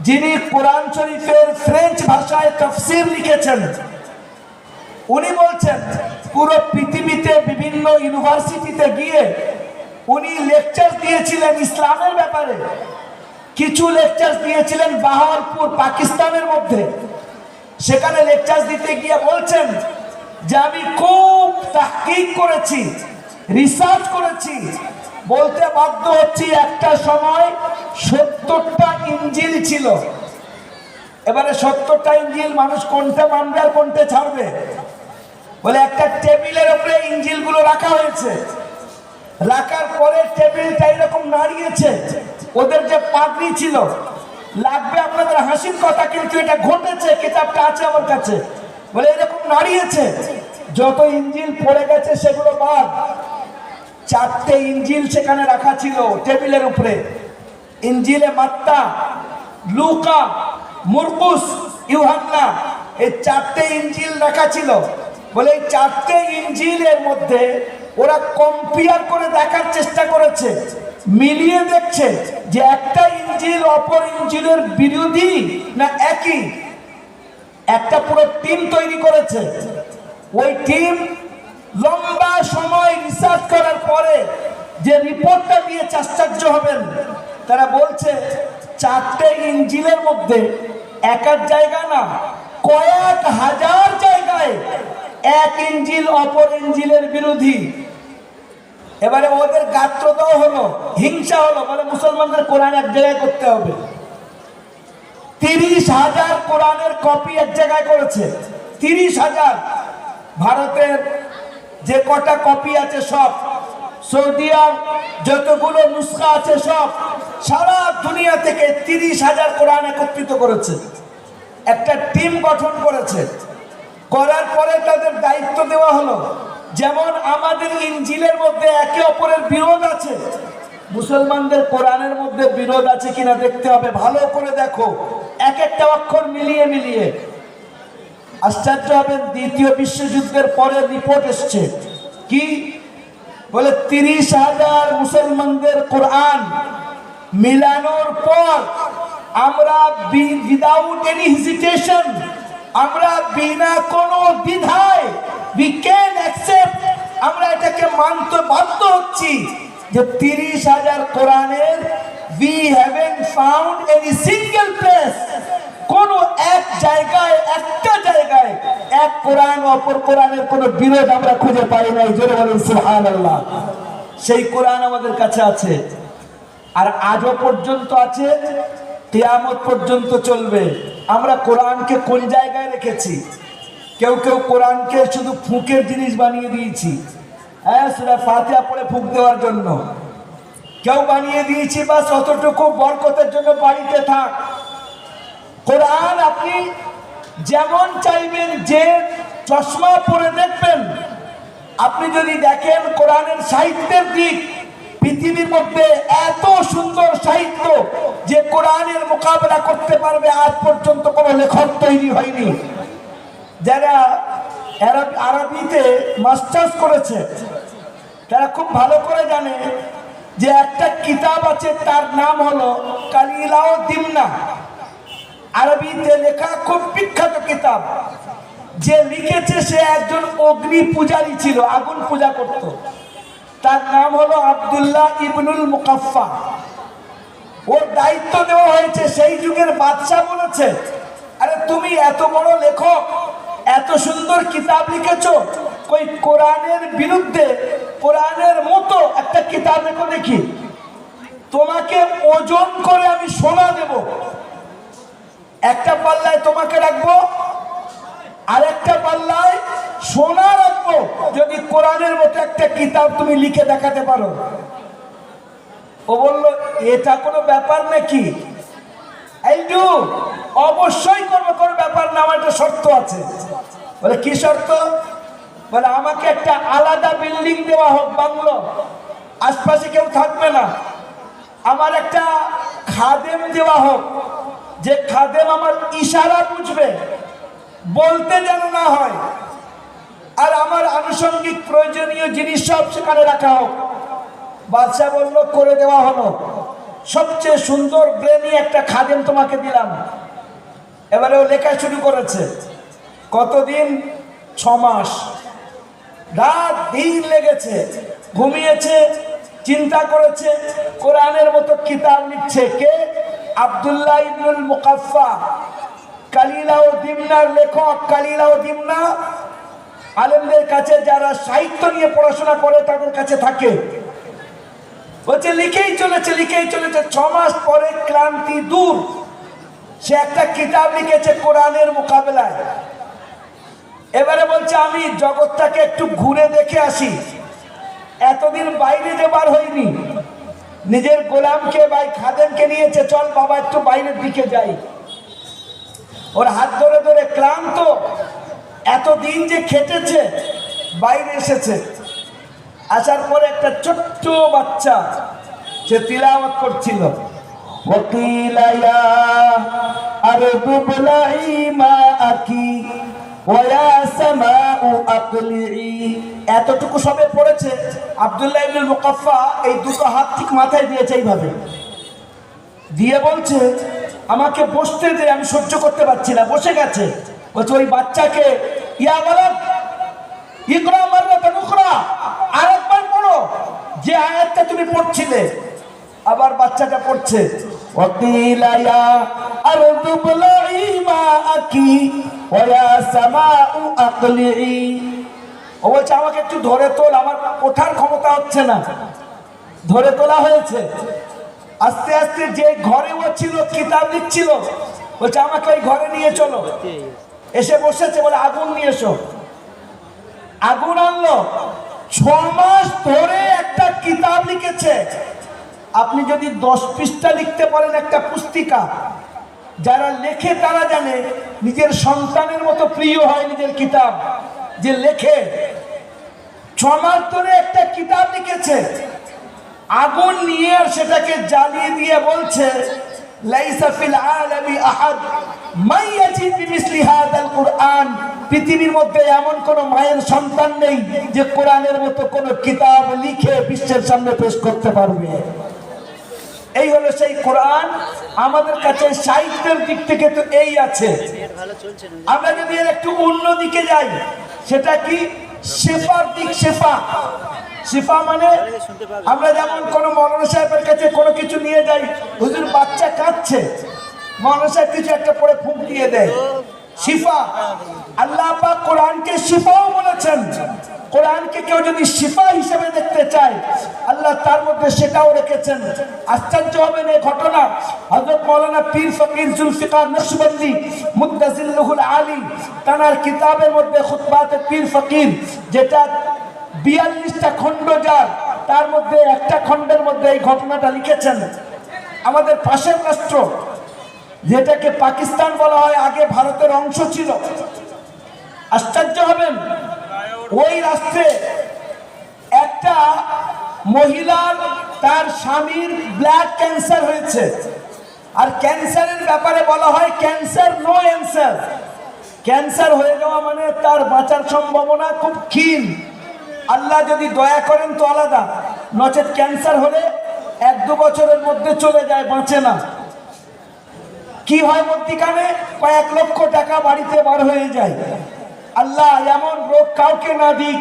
যিনি কোরআন শরীফের ফ্রেঞ্চ ভাষায় তাফসীর লিখেছেন। উনি বলছেন, পুরো পৃথিবীতে বিভিন্ন ইউনিভার্সিটিতে গিয়ে উনি লেকচার দিয়েছিলেন ইসলামের ব্যাপারে। কিছু লেকচার দিয়েছিলেন বাহাওয়ালপুর, পাকিস্তানের মধ্যে। সেখানে লেকচার দিতে গিয়ে বলছেন যে আমি খুব তাহকিক করেছি, রিসার্চ করেছি, বলতে বাধ্য হচ্ছি একটা সময় 70টা ইনজিল ছিল। এবারে 70টা ইনজিল মানুষ কোনটা মানবে আর কোনটা ছাড়বে? বলে একটা টেবিলের উপরে ইনজিলগুলো রাখা হয়েছে, রাখার পরে টেবিলটা এরকম নাড়িয়েছে। ওদের যে পাগড়ি ছিল, লাগবে আপনাদের হাসির কথা, কিন্তু এটা ঘটেছে, কিতাবটা আছে আমার কাছে। বলে এরকম নাড়িয়েছে, যত ইনজিল পড়ে গেছে সেগুলো বাদ, 4টে ইঞ্জিল সেখানে রাখা ছিল টেবিলের উপরে। ইঞ্জিলে মাত্তা, লুকা, মুরকুস, ইউহান্না, এই 4টে ইঞ্জিল রাখা ছিল। বলে এই 4টে ইঞ্জিলের মধ্যে ওরা কম্পেয়ার করে দেখার চেষ্টা করেছে, মিলিয়ে দেখছে যে একটা ইঞ্জিল অপর ইঞ্জিলের বিরোধী না একই। একটা পুরো টিম তৈরি করেছে। ওই টিম লম্বা সময় রিসার্চ করার পরে যে রিপোর্টটা দিয়ে আশ্চর্য হবেন। তারা বলছে 4টে ইঞ্জিলের মধ্যে এক এক জায়গা না, কয়েক হাজার জায়গায় এক ইঞ্জিল অপর ইঞ্জিলের বিরোধী। এবারে ওদের গাত্রদাহ হলো, হিংসা হলো, বলে মুসলমানদের কোরআন এক জায়গায় করতে হবে। 30,000 কোরআনের কপি এক জায়গায় করেছে। 30,000। ভারতের যে কটা কপি আছে সব, সৌদিয়ার যতগুলো নুসখা আছে সব, সারা দুনিয়া থেকে 30,000 কোরআন একত্রিত করেছে। একটা টিম গঠন করেছে। করার পরে তাদের দায়িত্ব দেওয়া হলো, যেমন আমাদের ইঞ্জিলের মধ্যে একে অপরের বিরোধ আছে, মুসলমানদের কোরআনের মধ্যে বিরোধ আছে কিনা দেখতে হবে, ভালো করে দেখো, এক একটা অক্ষর মিলিয়ে মিলিয়ে। আশ্চর্য হবেন, দ্বিতীয় বিশ্বযুদ্ধের পরে রিপোর্ট এসছে কি বলে 30,000 মুসলমানদের কোরআন মিলানোর পর আমরা উইদাউট এনি হেজিটেশন, আমরা বিনা কোনো দ্বিধায় we can accept, আমরা এটাকে মানতে বাধ্য হচ্ছি যে 30,000 কোরআনের we haven't found any single place, কোন এক জায়গায়, একটা জায়গায় এক কোরআন অপর কোরআনের কোনো বিরোধ আমরা খুঁজে পাই নাই। জোরে বলেন সুবহানাল্লাহ। সেই কোরআন আমাদের কাছে আছে, আর আজও পর্যন্ত আছে, কিয়ামত পর্যন্ত চলবে। আমরা কোরআনকে কোন জায়গায় রেখেছি? কেউ কেউ কোরআনকে শুধু ফুঁকের জিনিস বানিয়ে দিয়েছি, হ্যাঁ, সূরা ফাতিহা পড়ে ফুঁক দেওয়ার জন্য। কেউ বানিয়ে দিয়েছি বাস অতটুকু বরকতের জন্য বাড়িতে থাক। কোরআন আপনি যেমন চাইবেন, যে চশমা পরে দেখবেন। আপনি যদি দেখেন কোরআনের সাহিত্যের দিক, পৃথিবীর মধ্যে এত সুন্দর সাহিত্য যে কোরআনের মোকাবেলা করতে পারবে আজ পর্যন্ত কোনো লেখক তৈরি হয়নি। যারা আরবিতে মাস্টার্স করেছে তারা খুব ভালো করে জানে যে একটা কিতাব আছে, তার নাম হলো কালিলাও দিমনা। আরবিতে লেখা খুব বিখ্যাত কিতাব। যে লিখেছে সে একজন অগ্নি পূজারী ছিল, আগুন পূজা করত। তার নাম হলো আব্দুল্লাহ ইবনুল মুকাফফা। ওর দায়িত্ব দেওয়া হয়েছে, সেই যুগের বাদশা বলেছে, আরে তুমি এত বড় লেখক, এত সুন্দর কিতাব লিখেছো, কই কোরআনের বিরুদ্ধে কোরআনের মতো একটা কিতাব লেখো দেখি, তোমাকে ওজন করে আমি সোনা দেব। একটা পাল্লায় তোমাকে রাখবো, আর একটা পাল্লায় সোনা রাখবো, যদি কোরআনের মতো একটা কিতাব তুমি লিখে দেখাতে পারো। ও বললো, এটা কোনো ব্যাপার নাকি? এই ডু, অবশ্যই করবো, কোনো ব্যাপার না, আমার একটা শর্ত আছে। বলে কি শর্ত? বলে আমাকে একটা আলাদা বিল্ডিং দেওয়া হোক, বাংলো, আশপাশে কেউ থাকবে না। আমার একটা খাদেম দেওয়া হোক, যে খাদেম আমার ইশারা বুঝবে, বলতে যেন না হয়। আর আমার আনুষঙ্গিক প্রয়োজনীয় জিনিস সব সেখানে রাখা হোক। বাদশা বলল, করে দেওয়া হলো। সবচেয়ে সুন্দর ব্রেনি একটা খাদেম তোমাকে দিলাম। এবারে ও লেখা শুরু করেছে। কতদিন? 6 মাস। রাত দিন লেগেছে, ঘুমিয়েছে, চিন্তা করেছে, কোরআনের মতো কিতাব লিখছে। কে? আব্দুল্লাহ ইবনুল মুকাফফা, কালিলাও দিমনার লেখক। কালিলাও দিমনা আলেমদের কাছে, যারা সাহিত্য নিয়ে পড়াশোনা করে তাদের কাছে থাকে। বলছে লিখেই চলেছে, লিখেই চলেছে। 6 মাস পরে ক্লান্তি দূর, সে একটা কিতাব লিখেছে কোরআনের মোকাবেলায়। এবারে বলছে আমি জগৎটাকে একটু ঘুরে দেখে আসি। এতদিন বাইরে যাবার হয়নি, নিজের গোলামকে ভাই খাদেমকে নিয়েছে, চল বাবা একটু বাইরের দিকে যাই। ওর হাত ধরে ধরে ক্লান্ত, এতদিন যে খেটেছে, বাইরে এসেছে। আসার পরে একটা ছোট্ট বাচ্চা সে তিলাওয়াত করছিল, ওয়াকিলা ইয়া আরদু বলাই মাআকি ওয়া ইয়া সামাউ আকলিই। এতটুকু সবে পড়েছে। আব্দুল্লাহ ইবনুল মুকাফফা এই দুটো হাত ঠিক মাথায় দিয়েছে এইভাবে দিয়ে বলছে, আমাকে বসতে দে, আমি সহ্য করতে পারছি না। বসে গেছে। বলছে ওই বাচ্চাকে, ইয়া ওয়ালাদ ইকরা মাররাতান উখরা, আরেকবার পড়ো যে আয়াতটা তুমি পড়ছিলে। আবার বাচ্চাটা পড়ছে, ওয়াকিলা ইয়া আরদু বলাই মাআকি ওয়া ইয়া সামাউ আকলিই। ও বলছে আমাকে একটু ধরে তোল, আমার ওঠার ক্ষমতা হচ্ছে না। ধরে তোলা হয়েছে। আস্তে আস্তে যে ঘরে ও ছিল কিতাব লিখছিল, বলছে আমাকে ওই ঘরে নিয়ে চলো। এসে বসেছে, বলে আগুন নিয়ে এসো। আগুন আনলো। 6 মাস ধরে একটা কিতাব লিখেছে। আপনি যদি 10 পৃষ্ঠা লিখতে পারেন একটা পুস্তিকা, যারা লেখে তারা জানে নিজের সন্তানের মতো প্রিয় হয় নিজের কিতাব যে লেখে। 6 মাস ধরে একটা কিতাব লিখেছে। আগুন নিয়ে আর সেটাকে জ্বালিয়ে দিয়ে বলছে, লাইসা ফিল আলামি আহাদ মান ইয়াজি বিমিসলি হাদাল কুরআন। পৃথিবীর মধ্যে এমন কোন মায়ের সন্তান নেই যে কোরআনের মতো কোন কিতাব লিখে বিশ্বের সামনে পেশ করতে পারবে। এই হলো সেই কোরআন। আমাদের কাছে সাহিত্যের দিক থেকে তো এই আছে। আমরা যদি এর একটু অন্য দিকে যাই, সেটা কি শেফার দিক। শিফা মানে আমরা যেমন কোন মৌলানা সাহেবের কাছে কোনো কিছু নিয়ে যাই, হুজুর বাচ্চা কাঁদছে, মৌলানা সাহেব কিছু একটা পরে ফুঁক দিয়ে দেয়, শিফা। আল্লাহ পাক কোরআনকে শিফাও বলেছেন। কোরআনকে কেউ যদি শিফা হিসেবে দেখতে চায়, আল্লাহ তার মধ্যে সেটাও রেখেছেন। আশ্চর্য হবেন এই ঘটনা, হযরত মাওলানা পীর ফকির জুলফিকার নকশবন্দি মুদ্দাজিল্লুহুল আলী তার কিতাবের মধ্যে খুতবাতে পীর ফকির, যেটা 42টা খণ্ড, যার তার মধ্যে একটা খণ্ডের মধ্যে এই ঘটনাটা লিখেছেন। আমাদের পাশের রাষ্ট্র যেটাকে পাকিস্তান বলা হয়, আগে ভারতের অংশ ছিল। আশ্চর্য হবেন, ওই রাষ্ট্রে একটা মহিলার তার স্বামীর ব্লাড ক্যান্সার হয়েছে। আর ক্যান্সারের ব্যাপারে বলা হয় ক্যান্সার নো অ্যান্সার। ক্যান্সার হয়ে যাওয়া মানে তার বাঁচার সম্ভাবনা খুব ক্ষীণ। আল্লাহ যদি দয়া করেন তো আলাদা, নচেত ক্যান্সার হলে 1-2 বছরের মধ্যে চলে যায়, বাঁচে না। কি হয় মধ্যিখানে? কয়েক লক্ষ টাকা বাড়িতে বার হয়ে যায়। আল্লাহ এমন রোগ কাউকে না দিক,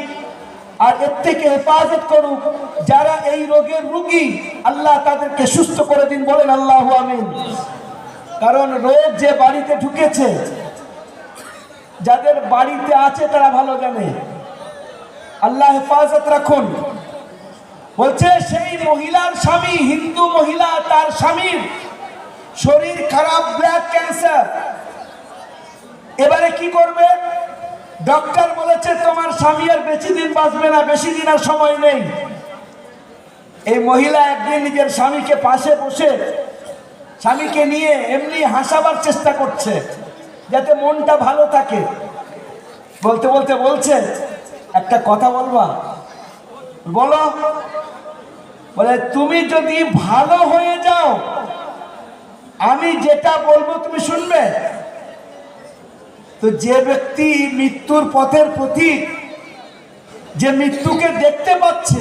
আর এর থেকে হেফাজত করুক। যারা এই রোগের রোগী, আল্লাহ তাদেরকে সুস্থ করে দিন, বলেন আল্লাহু আমিন। কারণ রোগ যে বাড়িতে ঢুকেছে, যাদের বাড়িতে আছে তারা ভালো জানে। আল্লাহ হেফাজত রাখুন। বলছে সেই মহিলার স্বামী, হিন্দু মহিলা, তার স্বামীর শরীর খারাপ, ব্লাড ক্যান্সার। এবারে কি করবে? ডক্টর বলেছে তোমার স্বামী আর বেশি দিন বাঁচবে না, বেশি দিন আর সময় নেই। এই মহিলা একদিন নিজের স্বামীকে পাশে বসে স্বামীকে নিয়ে এমনি হাসাবার চেষ্টা করছে যাতে মনটা ভালো থাকে। বলতে বলতে বলছে, একটা কথা বলবা? বলো। বলে তুমি যদি ভালো হয়ে যাও, আমি যেটা বলবো তুমি শুনবে। তো যে ব্যক্তি মৃত্যুর পথের প্রতীক, যে মৃত্যুকে দেখতে পাচ্ছে,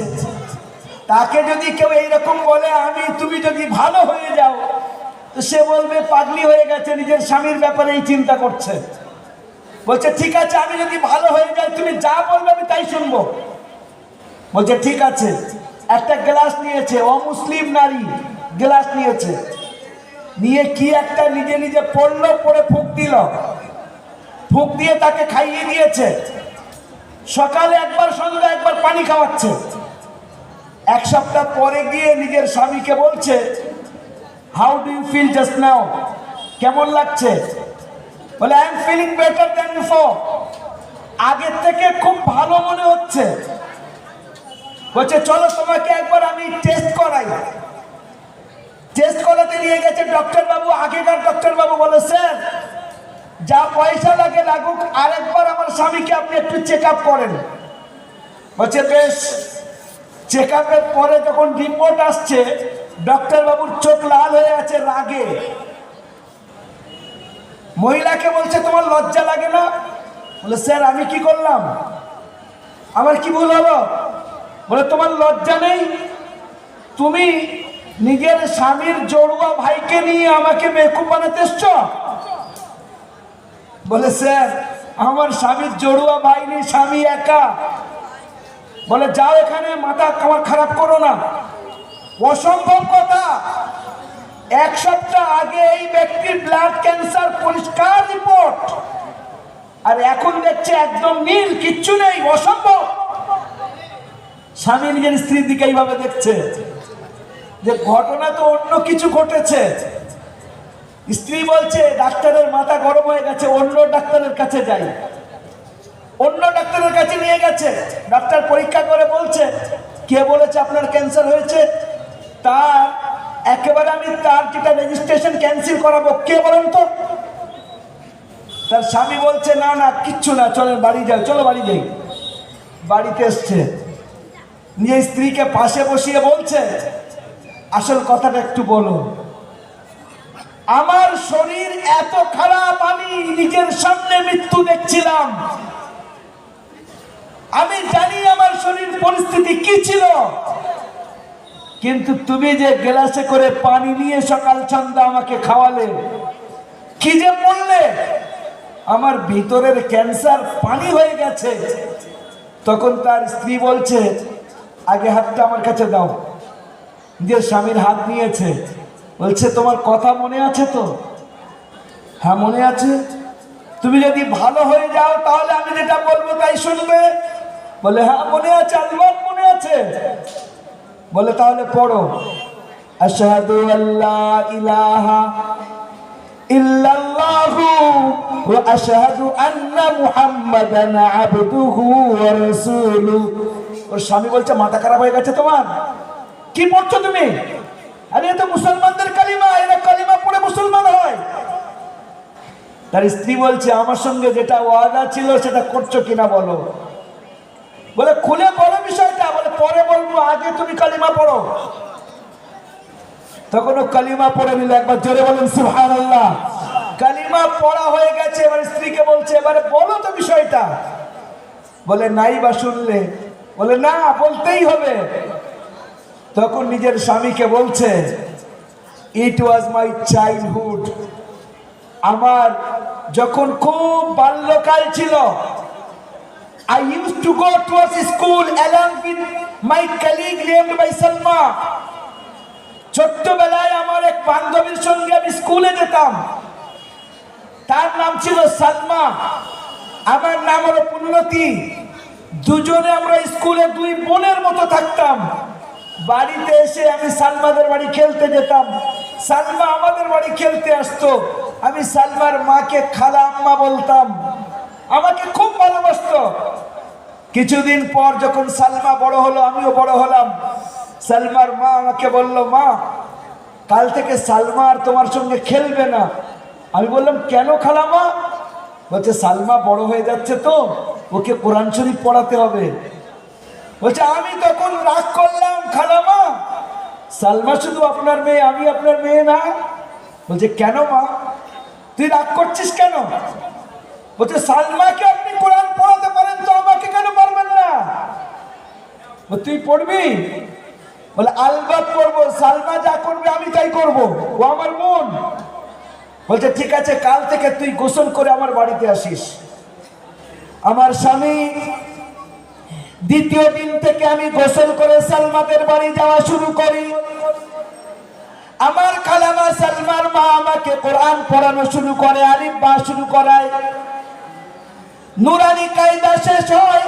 তাকে যদি কেউ এইরকম বলে তুমি যদি ভালো হয়ে যাও, তো সে বলবে পাগলি হয়ে গেছে, নিজের স্বামীর ব্যাপারে এই চিন্তা করছে। বলছে ঠিক আছে, আমি যদি ভালো হয়ে যাই, তুমি যা বলবে আমি তাই শুনবো। বলছে ঠিক আছে। একটা গ্লাস নিয়েছে, অমুসলিম নারী গ্লাস নিয়েছে, নিয়ে কি একটা নিজে নিজে পড়লো, পড়ে ফুঁক দিল। ফুঁক দিয়ে তাকে খাইয়ে দিয়েছে। সকালে একবার, সন্ধ্যা একবার পানি খাওয়াচ্ছে। 1 সপ্তাহ পরে গিয়ে নিজের স্বামীকে বলছে, how do you feel just now? কেমন লাগছে? বলে I am feeling better than before. আগের থেকে খুব ভালো মনে হচ্ছে। বলছে চলো তোমাকে একবার আমি টেস্ট করাই। টেস্ট করাতে নিয়ে গেছে ডক্টর বাবু। আগেকার ডক্টর বাবু বলে, স্যার যা পয়সা লাগে লাগুক, আরেকবার আমার স্বামীকে আপনি একটু চেক আপ করেন। বলছে বেশ। চেক আপের পরে যখন রিপোর্ট আসছে, ডক্টর বাবুর চোখ লাল হয়ে আছে রাগে। মহিলাকে বলছে তোমার লজ্জা লাগে না? বলে স্যার আমি কি করলাম, আমার কি ভুল হলো? বলে তোমার লজ্জা নেই? তুমি নিজের স্বামীর জড়ুয়া ভাইকে নিয়ে আমাকে বেকুব বানাতে এসছো? বলে স্যার আমার স্বামীর জড়ুয়া ভাই নেই, স্বামী একা। বলে যাও এখানে, মাথা আমার খারাপ করো না। অসম্ভব কথা। এক সপ্তাহ আগে এই ব্যক্তির ব্লাড ক্যান্সার, পরিষ্কার রিপোর্ট, আর এখন দেখছে একদম নীল, কিচ্ছু নেই, অসম্ভব। স্বামী নিজের স্ত্রীর দিকে এইভাবে দেখছে যে ঘটনা তো অন্য কিছু ঘটেছে। স্ত্রী বলছে ডাক্তারের মাথা গরম হয়ে গেছে, অন্য ডাক্তারের কাছে যাই। অন্য ডাক্তারের কাছে নিয়ে গেছে, ডাক্তার পরীক্ষা করে বলছে কে বলেছে আপনার ক্যান্সার হয়েছে? তার একেবারে আমি তার যেটা রেজিস্ট্রেশন ক্যান্সেল করাবো, কে বলেন তো? তার স্বামী বলছে না না কিচ্ছু না, চলেন বাড়ি যাই, চলো বাড়ি যাই। বাড়িতে এসছে, নিজের স্ত্রীকে পাশে বসিয়ে বলছে আসল কথাটা একটু বলো। আমার শরীর এত খারাপ, আমি নিজের সামনে মৃত্যু দেখছিলাম, আমি জানি আমার শরীর পরিস্থিতি কি ছিল, কিন্তু তুমি যে গ্লাসে করে পানি নিয়ে সকাল সন্ধ্যা আমাকে খাওয়ালে, কি যে বললে আমার ভিতরের ক্যান্সার পানি হয়ে গেছে। তখন তার স্ত্রী বলছে আগে হাতটা আমার কাছে দাও। নিজের স্বামীর হাত নিয়েছে, বলছে তোমার কথা মনে আছে তো? হ্যাঁ মনে আছে। তুমি যদি ভালো হয়ে যাও তাহলে আমি যেটা বলবো তাই শুনবে? বলে হ্যাঁ মনে আছে, আল্লাহ মনে আছে। বলে তাহলে পড়ো, আশহাদু আল্লা ইলাহা ইল্লাল্লাহু ওয়া আশহাদু আন্না মুহাম্মাদান আবদুহু ওয়া রাসূলুহু। ওর স্বামী বলছে মাথা খারাপ হয়ে গেছে তোমার, কি পড়ছো তুমি? আরে এটা মুসলমানদের কালিমা, এরা কালিমা পড়ে মুসলমান হয়। তার স্ত্রী বলছে আমার সঙ্গে যেটা ওয়াদা ছিল সেটা করছো কিনা বলো। বলে খুলে বলো বিষয়টা। বলে পরে বলবো, আগে তুমি কালিমা পড়ো। তখন ও কালিমা পড়ে নিল, একবার জোরে বলেন সুবহানাল্লাহ। কালিমা পড়া হয়ে গেছে, এবার স্ত্রীকে বলছে এবারে বলো তো বিষয়টা। বলে নাই বা শুনলে? বলে না, বলতেই হবে। তখন নিজের স্বামীকে বলছে ইট ওয়াজ মাই চাইল্ডহুড, আমার যখন খুব বাল্যকাল ছিল, I used to go towards school along with my colleague named by Salma. ছোট্টবেলায় আমার এক বান্ধবীর সঙ্গে আমি স্কুলে যেতাম, তার নাম ছিল সালমা, আমার নাম হলো পুণ্যতি। দুজনে আমরা স্কুলে দুই বোনের মতো থাকতাম। বাড়িতে এসে আমি সালমাদের বাড়ি খেলতে যেতাম, সালমা আমাদের বাড়ি খেলতে আসতো। আমি সালমার মাকে খালা আম্মা বলতাম, আমাকে খুব ভালোবাসতো। কিছুদিন পর যখন সালমা বড় হলো, আমিও বড় হলাম, সালমার মা আমাকে বলল মা কাল থেকে সালমা আর তোমার সঙ্গে খেলবে না। আমি বললাম কেন খালামা? বলছে সালমা বড় হয়ে যাচ্ছে তো, ওকে কোরআন শরীফ পড়াতে হবে। বলছে আমি তখন রাগ করলাম, খালামা সালমা শুধু আপনার মেয়ে, আমি আপনার মেয়ে না। বলছে কেন মা, তুই রাগ করছিস কেন? বলছে সালমাকে আপনি কোরআন পড়াতে পারেন তো আমাকে কেন পারবেন না? তুই পড়বি? বলে আলবাত পড়বো, সালমা যা করবে আমি তাই করব, ও আমার বোন। বলছে ঠিক আছে, কাল থেকে তুই গোসল করে আমার বাড়িতে আসিস। আমার স্বামী দ্বিতীয় দিন থেকে আমি গোসল করে সালমাদের বাড়ি যাওয়া শুরু করি। আমার খালামা সালমার মা আমাকে কোরআন পড়ানো শুরু করে, আলিফ বা শুরু করায়। নুরানি কায়দা শেষ হয়,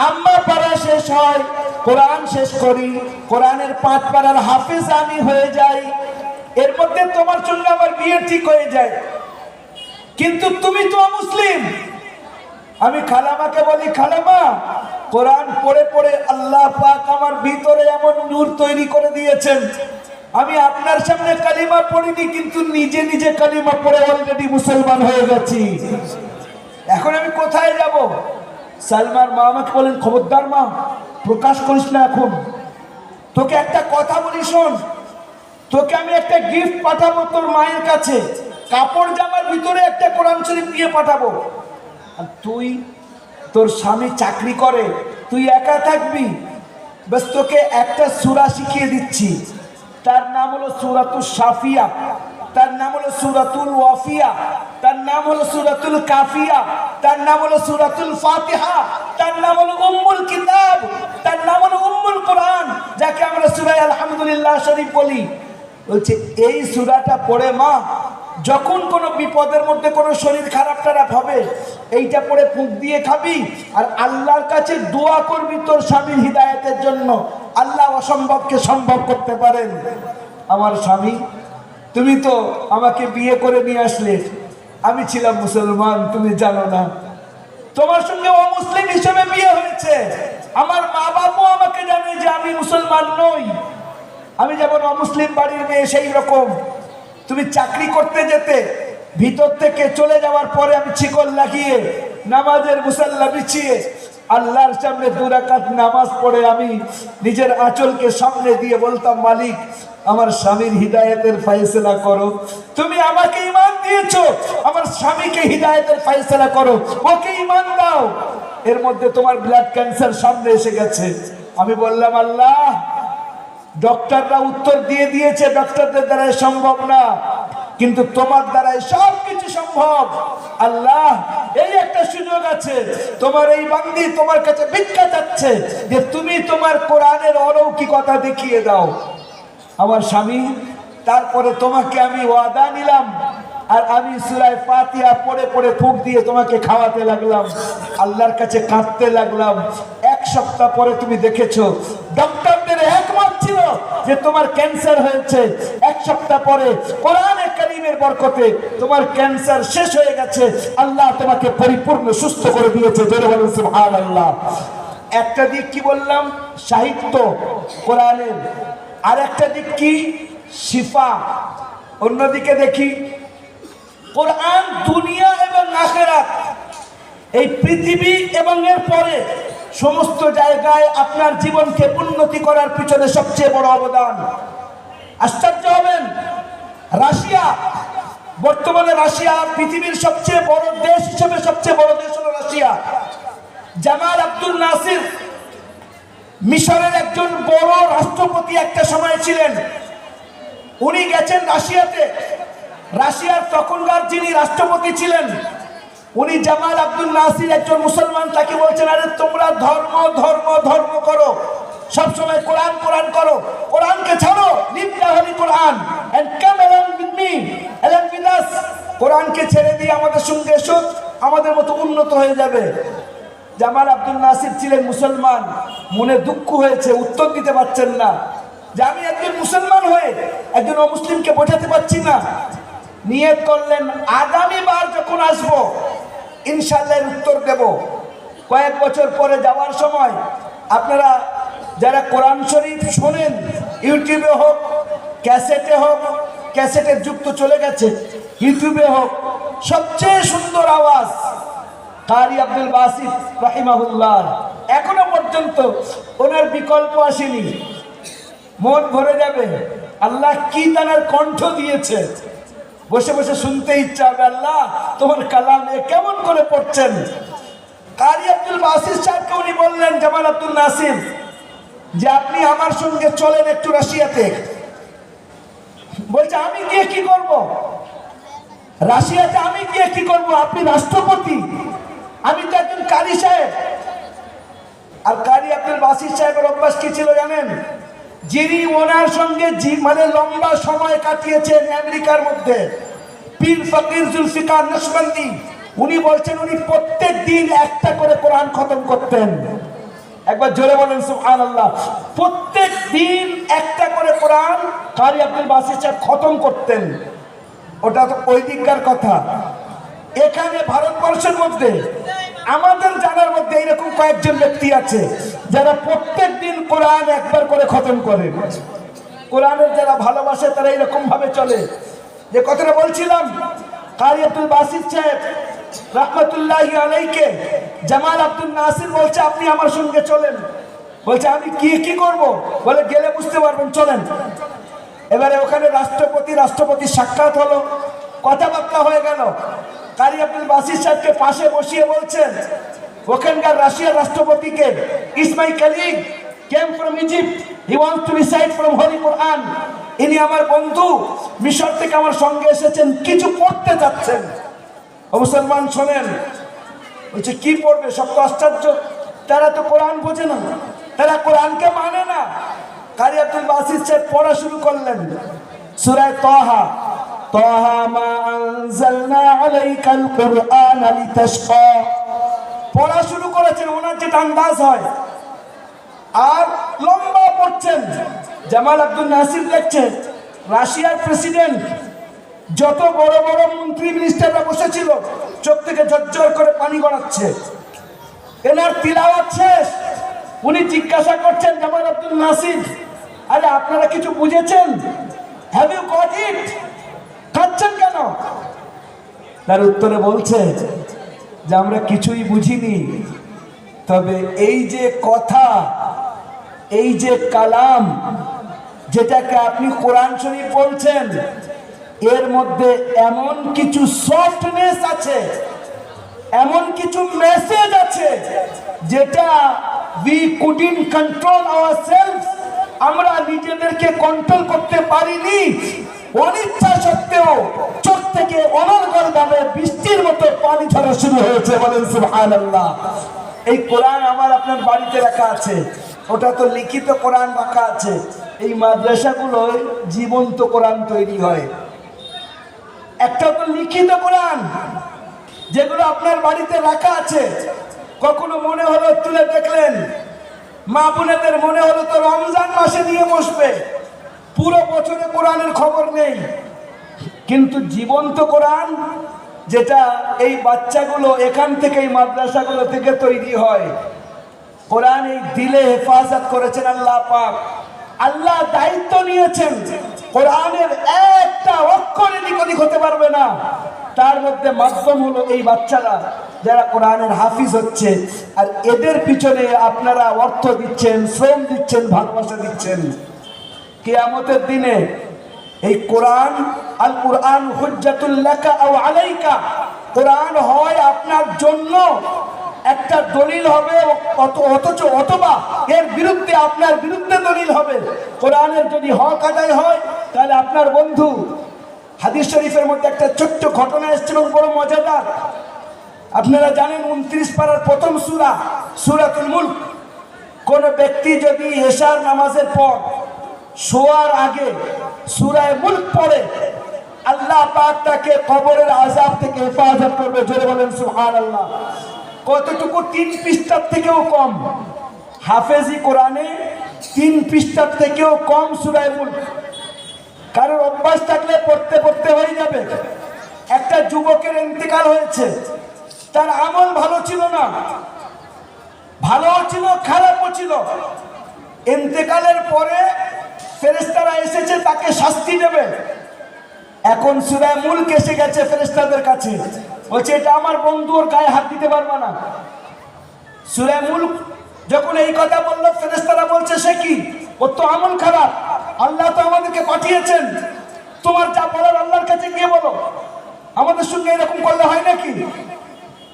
আম্মা পড়া শেষ হয়, কোরআন শেষ করি, কোরআনের 5 পারার হাফেজ আমি হয়ে যাই। এর মধ্যে তোমার সঙ্গে আমার বিয়ে ঠিক হয়ে যায়, কিন্তু তুমি তো মুসলিম। আমি খালামাকে বলি খালামা কোরআন পড়ে পড়ে আল্লাহ পাক আমার ভিতরে এমন নূর তৈরি করে দিয়েছেন, আমি আপনার সামনে কালিমা পড়িনি, কিন্তু নিজে নিজে কালিমা পড়ে অলরেডি মুসলমান হয়ে গেছি। এখন আমি কোথায় যাব? সালমার মা আমাকে বলেন খবরদার মা, প্রকাশ করিস না এখন। তোকে একটা কথা বলি শোন, তোকে আমি একটা গিফট পাঠাবো তোর মায়ের কাছে, কাপড় জামার ভিতরে একটা কোরআন শরীফ দিয়ে পাঠাবো। আর তুই, তোর স্বামী চাকরি করে, তুই একা থাকবি, বাস তোকে একটা সূরা শিখিয়ে দিচ্ছি, তার নাম হলো সূরাতুল শাফিয়া, তার নাম হলো সূরাতুল ওয়াফিয়া, তার নাম হলো সূরাতুল কাফিয়া, তার নাম হলো সূরাতুল ফাতিহা, তার নাম হলো উম্মুল কিতাব, তার নাম হলো উম্মুল কোরআন, যাকে আমরা সূরা আলহামদুলিল্লাহ শরীফ বলি। বলছে এই সূরাটা পড়ে মা, যখন কোনো বিপদের মধ্যে কোনো শরীর খারাপ টারাপ হবে, এইটা পড়ে ফুঁক দিয়ে খাবি আর আল্লাহর কাছে দোয়া করবি তোর স্বামীর হিদায়াতের জন্য। আল্লাহ অসম্ভবকে সম্ভব করতে পারেন। আমার স্বামী, তুমি তো আমাকে বিয়ে করে নিয়ে আসলে, আমি ছিলাম মুসলমান, তুমি জানো না, তোমার সঙ্গে অমুসলিম হিসেবে বিয়ে হয়েছে। আমার মা বাবাও আমাকে জানে যে আমি মুসলমান নই, আমি যেমন অমুসলিম বাড়ির মেয়ে সেই রকম। তুমি চাকরি করতে যেতে, ভিতর থেকে চলে যাওয়ার পরে আমি শিকল লাগিয়ে নামাজের মুসাল্লা বিছিয়ে আল্লাহর সামনে 2 রাকাত নামাজ পড়ে আমি নিজের আঁচলকে সামনে দিয়ে বলতাম, মালিক আমার স্বামীর হিদায়াতের ফয়সালা করো। তুমি আমাকে ঈমান দিয়েছো, আমার স্বামীকে হিদায়াতের ফয়সালা করো, ওকে ঈমান দাও। এর মধ্যে তোমার ব্লাড ক্যান্সার সামনে এসে গেছে। আমি বললাম, আল্লাহ ডক্টররা উত্তর দিয়ে দিয়েছে ডক্টরদের দ্বারাই সম্ভব না, কিন্তু তোমার দ্বারাই সবকিছু সম্ভব। আল্লাহ এই একটা সুযোগ আছে, তোমার এই বান্দি তোমার কাছে ভিক্ষা চাচ্ছে যে তুমি তোমার কোরআনের অলৌকিকতা দেখিয়ে দাও। আমার স্বামী, তারপরে তোমাকে আমি ওয়াদা নিলাম, আর আমি সূরা ফাতিহা পড়ে পড়ে ফুঁক দিয়ে তোমাকে খাওয়াতে লাগলাম, আল্লাহর কাছে কাঁদতে লাগলাম। 1 সপ্তাহ পরে তুমি দেখেছো, ডক্টরদের একমত ছিল যে তোমার ক্যান্সার হয়েছে। 1 সপ্তাহ পরে কোরআনে কারীমের বরকতে তোমার ক্যান্সার শেষ হয়ে গেছে, আল্লাহ তোমাকে পরিপূর্ণ সুস্থ করে দিয়েছে। জোরে বলুন সুবহানাল্লাহ। একটা দিক কি বললাম, সাহিত্য কোরআনের, আর একটা দিক কি, শিফা। অন্যদিকে দেখি কোরআন দুনিয়া এবং আখিরাত, এই পৃথিবী এবং এর পরে সমস্ত জায়গায় আপনার জীবনকে উন্নতি করার পিছনে সবচেয়ে বড় অবদান। আশ্চর্য হবেন, রাশিয়া, বর্তমানে রাশিয়া পৃথিবীর সবচেয়ে বড় দেশ হিসেবে সবচেয়ে বড় দেশ হলো রাশিয়া। জামাল আব্দুল নাসির মিশরের একজন বড় রাষ্ট্রপতি একটা সময় ছিলেন। উনি গেছেন রাশিয়াতে। রাশিয়ার তখনকার যিনি রাষ্ট্রপতি ছিলেন, উনি জামাল আব্দুল নাসির একজন মুসলমান, তাকে বলছেন, আরে তোমরা ধর্ম ধর্ম ধর্ম করো, সবসময় কোরআন কোরআন করো, কোরআনকে ছাড়ো, leave the holy Quran and come along with me, along with us. কোরআনকে ছেড়ে দিয়ে আমাদের সঙ্গে এসো, আমাদের মতো উন্নত হয়ে যাবে। জামাল আব্দুল নাসির ছিলেন মুসলমান, মনে দুঃখ হয়েছে, উত্তর দিতে পারছেন না যে আমি একজন মুসলমান হয়ে একজন অমুসলিমকে বোঝাতে পারছি না। নিয়ত করলেন, আগামীবার যখন আসবো ইনশাআল্লাহ উত্তর দেব। কয়েক বছর পরে যাওয়ার সময়, আপনারা যারা কোরআন শরীফ শোনেন, ইউটিউবে হোক, ক্যাসেটে হোক, ক্যাসেটের যুগ তো চলে গেছে, ইউটিউবে হোক, সবচেয়ে সুন্দর আওয়াজ কারি আব্দুল বাসিত রাহিমাহুল্লাহ। এখনো পর্যন্ত ওনার বিকল্প আসেনি, মন ভরে যাবে। আল্লাহ কি তার কণ্ঠ দিয়েছে, বসে বসে শুনতে ইচ্ছা হবে, আল্লাহ তোমার কালামে কেমন করে পড়ছেন। কারি আব্দুল বাসিত সাহেবকে উনি বললেন, জামাল আব্দুল নাসির, যে আপনি আমার সঙ্গে চলেন একটু রাশিয়াতে। বলছে, আমি গিয়ে কি করব? রাশিয়াতে আমি গিয়ে কি করব? আপনি রাষ্ট্রপতি, আমি তো একজন কারি সাহেব। আর কারি আব্দুল বাসিত সাহেবের অভ্যাস কি ছিল জানেন? যিনি ওনার সঙ্গে মানে লম্বা সময় কাটিয়েছেন আমেরিকার মধ্যে, পীর ফকির জুলফিকার নকশবন্দি, উনি বলছেন উনি প্রত্যেক দিন একটা করে কোরআন খতম করতেন। একবার জোরে বলেন সুবহানাল্লাহ। প্রত্যেক দিন একটা করে কোরআন কারি আব্দুল বাসিত সাহেব খতম করতেন। ওটা তো ওই দিককার কথা। এখানে ভারতবর্ষের মধ্যে আমাদের জানার মধ্যে এরকম কয়েকজন ব্যক্তি আছে যারা প্রত্যেক দিন কোরআন একবার করে খতম করে। কোরআনের যারা ভালোবাসে তারা এরকম ভাবে চলে। যে কথাটা বলছিলাম, কারি আব্দুল বাসিত সাহেব রাহমাতুল্লাহি আলাইকে জামাল আব্দুল নাসির বলছে, আপনি আমার সঙ্গে চলেন। বলছে আমি কি কি করব? বলে গেলে বুঝতে পারবেন, চলেন। এবারে ওখানে রাষ্ট্রপতির সাক্ষাৎ হলো, কথাবার্তা হয়ে গেল। কারি আব্দুল বাসির সাহেবকে পাশে বসিয়ে বলছেন, ওখানকার রাশিয়ার রাষ্ট্রপতিকে, is my colleague, came from Egypt, he wants to recite from holy Quran. ইনি আমার বন্ধু, মিশর থেকে আমার সঙ্গে এসেছেন, কিছু পড়তে যাচ্ছেন। ও মুসলমান শোনেন, বলছে কি পড়বে? সব তো আশ্চর্য, তারা তো কোরআন বোঝে না, তারা কোরআনকে মানে না। কারি আব্দুল বাসির সাহেব পড়া শুরু করলেন সূরা তাহা, তাহা মা আনজালনা আলাইকাল কুরআন লিতাশকা। পড়া শুরু করেছেন, ওনার যেটা আন্দাজ হয়, আর লম্বা পড়ছেন। জামাল আব্দুল নাসির দেখছেন রাশিয়ার প্রেসিডেন্ট, যত বড় বড় মন্ত্রী মিনিস্টাররা বসেছিল, চোখ থেকে ঝরঝর করে পানি গড়াচ্ছে। এনার তিলাওয়াত শেষ, উনি জিজ্ঞাসা করছেন জামাল আব্দুল নাসির, আরে আপনারা কিছু বুঝেছেন? Have you got it? খাচ্ছেন কেন? তার উত্তরে বলছে যে আমরা কিছুই বুঝিনি, তবে এই যে কথা, এই যে কালাম, যেটাকে আপনি কোরআন শরীফ বলছেন, এর মধ্যে এমন কিছু সফটনেস আছে, এমন কিছু মেসেজ আছে, যেটা we couldn't control ourselves, আমরা নিজেদেরকে কন্ট্রোল করতে পারিনি। অনিচ্ছা সত্ত্বেও চোখ থেকে অনর্গল ভাবে বৃষ্টির মতো পানি ঝরা শুরু হয়েছে। বলেন সুবহানাল্লাহ। এই কোরআন আমার আপনার বাড়িতে রাখা আছে, ওটা তো লিখিত কোরআন রাখা আছে। এই মাদ্রাসাগুলোয় জীবন্ত কোরআন তৈরি হয়। একটা তো লিখিত কোরআন, যেগুলো আপনার বাড়িতে রাখা আছে। কখনো মনে হলো তুলে দেখলেন, মা বোনেদের মনে হলো তো রমজান মাসে নিয়ে বসবে, পুরো বছরে কোরআনের খবর নেই। কিন্তু জীবন্ত কোরআন, যেটা এই বাচ্চাগুলো এখান থেকে, এই মাদ্রাসাগুলো থেকে তৈরি হয়, কোরআন এই দিলে হেফাজত করেছেন আল্লাহ পাক। আল্লাহ দায়িত্ব নিয়েছেন, কোরআনের একটা অক্ষর এদিক ওদিক হতে পারবে না। তার মধ্যে মাধ্যম হলো এই বাচ্চারা, যারা কোরআনের হাফিজ হচ্ছে। আর এদের পিছনে আপনারা অর্থ দিচ্ছেন, শ্রম দিচ্ছেন, ভালোবাসা দিচ্ছেন। কিয়ামতের দিনে এই কোরআন, আল কোরআন হুজ্জাতুল লাকা আও আলাইকা, কোরআন হয় আপনার জন্য একটা দলিল হবে, অথবা এর বিরুদ্ধে, আপনার বিরুদ্ধে দলিল হবে। কোরআনের যদি হক আদায় হয়, তাহলে আপনার বন্ধু, হাদিস শরীফের মধ্যে একটা ছোট্ট ঘটনা এসেছিল, বড় মজাদার। আপনারা জানেন 29 পারার প্রথম সূরা, সূরাতুল মুলক। কোন ব্যক্তি যদি এশার নামাজের পর শোয়ার আগে সূরা মুলক পড়ে, আল্লাহ পাক তাকে কবরের আযাব থেকে হেফাজত করবে। জোরে বলেন সুবহানাল্লাহ। কতটুকু? 3 পৃষ্ঠার থেকেও কম। হাফেজি কোরআনে 3 পৃষ্ঠার থেকেও কম সূরা মুলক। কারোর অভ্যাস থাকলে পড়তে পড়তে হয়ে যাবে। একটা যুবকের ইন্তেকাল হয়েছে, তার আমল ভালো ছিল না, ভালো ছিল, খারাপও ছিল। ইন্তেকালের পরে ফেরেশতারা এসেছে তাকে শাস্তি দেবে। এখন সূরা মুলক এসে গেছে ফেরেশতাদের কাছে, বলছে এটা আমার বন্ধু, ওর গায়ে হাত দিতে পারবে না। সূরা মুলক যখন এই কথা বলল, ফেরেশতারা বলছে সে কি, ওর তো আমল খারাপ, আল্লাহ তো আমাদেরকে পাঠিয়েছেন, তোমার যা বলার আল্লাহর কাছে গিয়ে বলো, আমাদের সঙ্গে এরকম করলে হয় নাকি?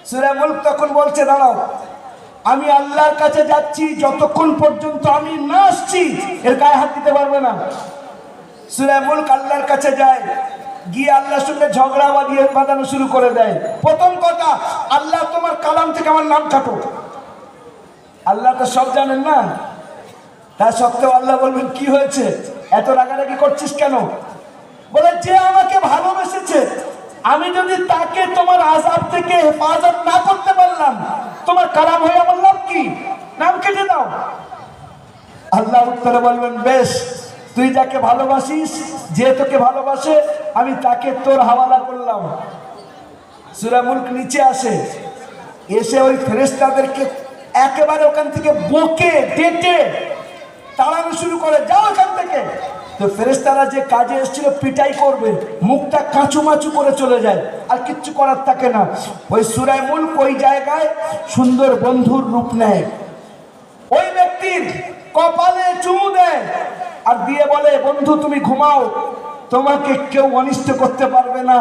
সূরা মুলক তখন বলছে দাঁড়াও, আমি আল্লাহর কাছে যাচ্ছি, যতক্ষণ পর্যন্ত আমি না আসছি এর গায়ে হাত দিতে পারবে না। সূরা মুলক আল্লাহর কাছে যায়, গিয়ে আল্লাহর সঙ্গে ঝগড়া বাঁধানো শুরু করে দেয়। প্রথম কথা, আল্লাহ তোমার কালাম থেকে আমার নাম কাটো। আল্লাহ তো সব জানেন না, তা সত্ত্বেও আল্লাহ বলবেন কি হয়েছে, এত রাগারাগি করছিস কেন? বলে যে আমাকে ভালোবেসেছে, আমি যদি তাকে তোমার আযাব থেকে হেফাজত না করতে পারলাম, তোমার কালাম হয়ে আমার লাভ কি? নাম কেটে দাও। আল্লাহ উত্তরে বলবেন বেশ, তুই যাকে ভালোবাসিস, যে তোকে ভালোবাসে, আমি তাকে তোর হাওয়ালা করলাম। সূরা মুলক নিচে আসে, এসে ওই ফেরেশতাদেরকে একেবারে ওখান থেকে বকে ডেটে তাড়ানো শুরু করে, যাও এখান থেকে। তো ফেরেশতারা যে কাজে এসেছিল পিটাই করবে, মুখটা কাঁচুমাচু করে চলে যায়, আর কিচ্ছু করার থাকে না। ওই সূরা মুলক ওই জায়গায় সুন্দর বন্ধুর রূপ নেয়। ওই ব্যক্তি নবীর কপালে চুমু দেয় আর দিয়ে বলে, বন্ধু তুমি ঘুমাও, তোমাকে কেউ অনিষ্ট করতে পারবে না,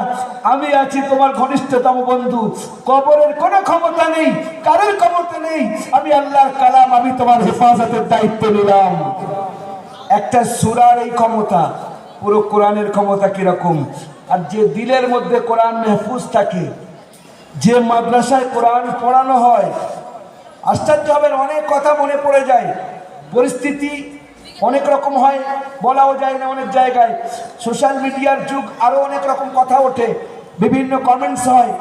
আমি আছি তোমার ঘনিষ্ঠতম বন্ধু, কবরের কোনো ক্ষমতা নেই, কারোর ক্ষমতা নেই, আমি আল্লাহর কালাম, আমি তোমার হেফাজতের দায়িত্ব নিলাম। একটা সূরার এই ক্ষমতা, পুরো কোরআনের ক্ষমতা কিরকম। আর যে দিলের মধ্যে কোরআন মাহফুজ থাকে, যে মাদ্রাসায় কোরআন পড়ানো হয়, আশ্চর্য হবেন, অনেক কথা মনে পড়ে যায়। পরিস্থিতি অনেক রকম হয়, বলাও যায় না অনেক জায়গায়। সোশ্যাল মিডিয়ার যুগ, আরো অনেক রকম কথা ওঠে, বিভিন্ন কমেন্টস হয়,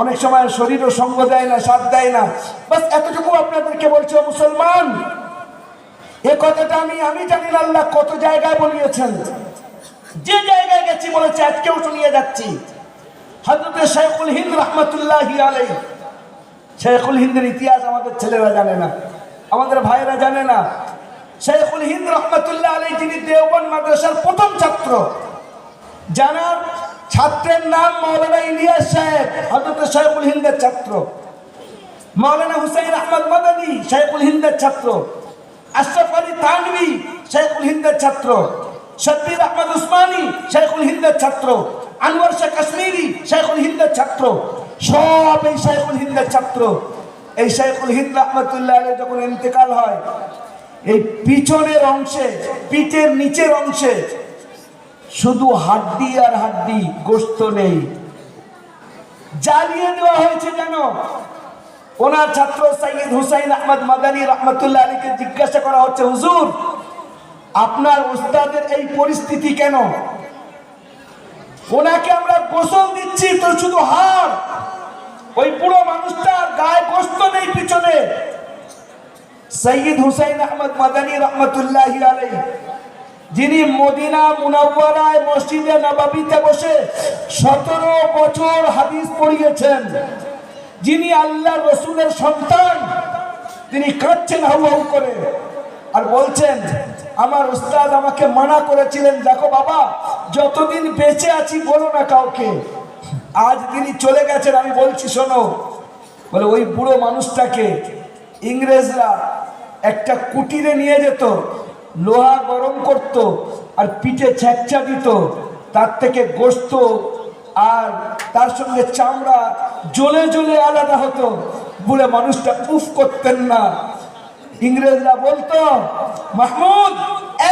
অনেক সময় শরীরও সঙ্গ দেয় না, সাথ দেয় না। বাস এতটুকু আপনাদেরকে বলছি, মুসলমান, এ কথাটা আমি জানি না আল্লাহ কত জায়গায় বলিয়েছেন, যে জায়গায় গেছি বলেছে, আজকেও শুনিয়ে যাচ্ছি। হযরত শাইখুল হিন্দ রাহমাতুল্লাহি আলাইহি, শাইখুল হিন্দের ইতিহাস আমাদের ছেলেরা জানে না, আমাদের ভাইরা জানে না। শাইখুল হিন্দ রাহমাতুল্লাহ আলাইহি, যিনি দেওবন্দ মাদ্রাসার প্রথম ছাত্র, জানার ছাত্রের নাম মাওলানা ইলিয়াস সাহেব, হযরত শাইখুল হিন্দের ছাত্র। মাওলানা হুসাইন আহমদ মাদানী শাইখুল হিন্দের ছাত্র। আশরাফ আলী থানভী শাইখুল হিন্দের ছাত্র। শব্বির আহমদ উসমানী শাইখুল হিন্দের ছাত্র। আনোয়ার শাহ কাশ্মীরি শাইখুল হিন্দের ছাত্র। সব এই শাইখুল হিন্দের ছাত্র। এই শাইখুল হিন্দ রাহমাতুল্লাহ আলাইহি যখন ইন্তেকাল হয়, এই পিছনের অংশে, পিঠের নিচের অংশে শুধু হাড্ডি আর হাড্ডি, গোশত নেই। জ্বালিয়ে দেওয়া হয়েছে যেন। ওনার ছাত্র সৈয়দ হুসাইন আহমদ মাদানী রাহমাতুল্লাহ আলাইহিকে জিজ্ঞাসা করা হচ্ছে, হুজুর আপনার উস্তাদের এই পরিস্থিতি কেন? ওনাকে আমরা গোসল দিচ্ছি তো শুধু হাড়, ওই পুরো মানুষটার গায়ে গোশত নেই পিছনে। সৈয়দ হুসাইন আহমদ মাদানী রাহমাতুল্লাহি আলাইহি, যিনি মদিনা মুনাওয়ারায় মসজিদে নববীতে বসে 17 বছর হাদিস পড়িয়েছেন, যিনি আল্লাহর রাসূলের সন্তান, তিনি কাঁদছেন হাউ হাউ করে আর বলছেন, আমার উস্তাদ আমাকে মানা করেছিলেন, দেখো বাবা যতদিন বেঁচে আছি বলো না কাউকে, আজ তিনি চলে গেছেন, আমি বলছি শোনো। বলে ওই বুড়ো মানুষটাকে ইংরেজরা একটা কুটিরে নিয়ে যেত, লোহা গরম করত আর পিঠে ছ্যাঁচা দিত, তার থেকে গোশত আর তার সঙ্গে চামড়া জ্বলে জ্বলে আলাদা হতো। বুড়ো মানুষটা উফ করতেন না। ইংরেজরা বলতো, মাহমুদ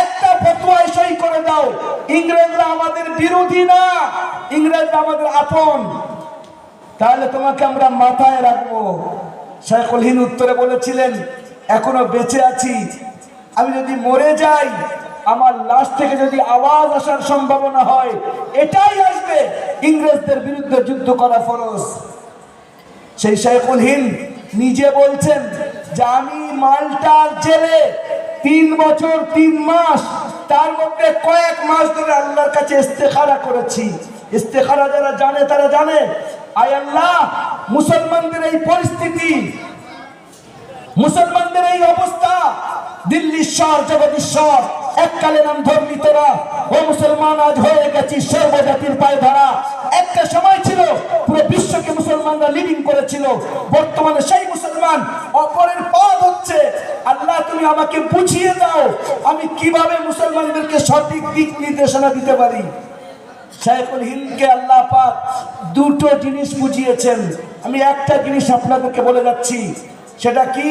একটা ফতোয়ায় সই করে দাও, ইংরেজরা আমাদের বিরোধী না, ইংরেজরা আমাদের আপন, তাহলে তোমাকে আমরা মাথায় রাখবো। শাইখুল হিন্দ উত্তরে বলেছিলেন, এখনো বেঁচে আছি, আমি যদি মরে যাই, আমার লাশ থেকে যদি আওয়াজ আসার সম্ভাবনা হয়, এটাই আসবে, ইংরেজদের বিরুদ্ধে যুদ্ধ করা ফরজ। সেই শাইখুল হিন্দ নিজে বলছেন যে আমি মাল্টার জেলে 3 বছর 3 মাস, তার মধ্যে কয়েক মাস ধরে আল্লাহর কাছে ইস্তেখারা করেছি। ইস্তেখারা যারা জানে তারা জানে, আয় আল্লাহ মুসলমানদের এই পরিস্থিতি, মুসলমানদের এই অবস্থা, দিল্লির শহর জগদীশ্বর এককালে নাম ধর্মিতরা, ও মুসলমান আজ হয়ে গেছি সর্বজাতির পায়ে ধরা। একটা সময় ছিল পুরো বিশ্বকে মুসলমানরা লিডিং করেছিল, বর্তমানে সেই মুসলমান অপরের পথ হচ্ছে। আল্লাহ তুমি আমাকে বুঝিয়ে দাও, আমি কিভাবে মুসলমানদেরকে সঠিক দিক নির্দেশনা দিতে পারি। শাইখুল হিন্দকে আল্লাহ পাক দুটো জিনিস বুঝিয়েছেন, আমি একটা জিনিস আপনাদেরকে বলে যাচ্ছি, সেটা কি?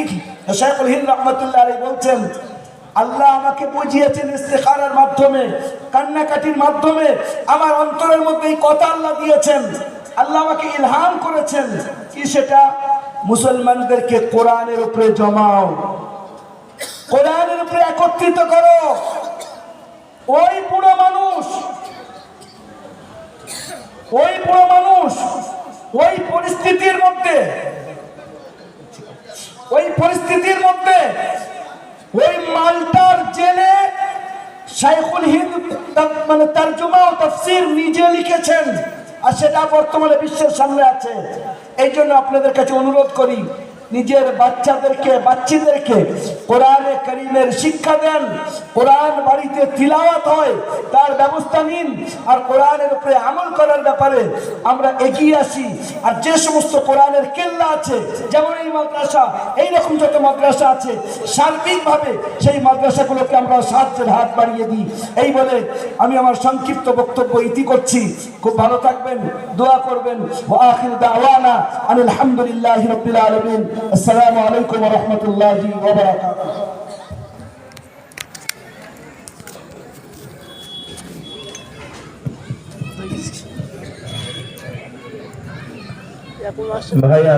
শাইখুল হিন্দ রাহমাতুল্লাহ আলাইহি বলছেন, আল্লাহ আমাকে বুঝিয়েছেন ইস্তেখারার মাধ্যমে, কান্নাকাটির মাধ্যমে, আমার অন্তরের মধ্যে এই কথা আল্লাহ দিয়েছেন, আল্লাহ আমাকে ইলহাম করেছেন। কি সেটা? মুসলমানদেরকে কোরআনের উপরে জমাও, কোরআনের উপরে একত্রিত করো। ওই বুড়ো মানুষ ওই পরিস্থিতির মধ্যে ওই মাল্টার জেলে শাইখুল হিন্দ মানে তরজমা ও তাফসীর নিজে লিখেছেন, আর সেটা বর্তমানে বিশ্বের সামনে আছে। এই জন্য আপনাদের কাছে অনুরোধ করি, নিজের বাচ্চাদেরকে কোরআনে কারীমের শিক্ষা দেন, কোরআন বাড়িতে তিলাওয়াত হয় তার ব্যবস্থা নিন, আর কোরআনের উপরে আমল করার ব্যাপারে আমরা এগিয়ে আসি। আর যে সমস্ত কোরআনের কেল্লা আছে, যেমন এই মাদ্রাসা, এইরকম যত মাদ্রাসা আছে, সার্বিকভাবে সেই মাদ্রাসাগুলোকে আমরা সাহায্যের হাত বাড়িয়ে দিই। এই বলে আমি আমার সংক্ষিপ্ত বক্তব্য ইতি করছি। খুব ভালো থাকবেন, দোয়া করবেন। ওয়া আখির দাওয়ানা আনিল হামদুলিল্লাহি রাব্বিল আলামিন। আসসালামু আলাইকুম ওয়া রাহমাতুল্লাহি ওয়া বারাকাতুহু।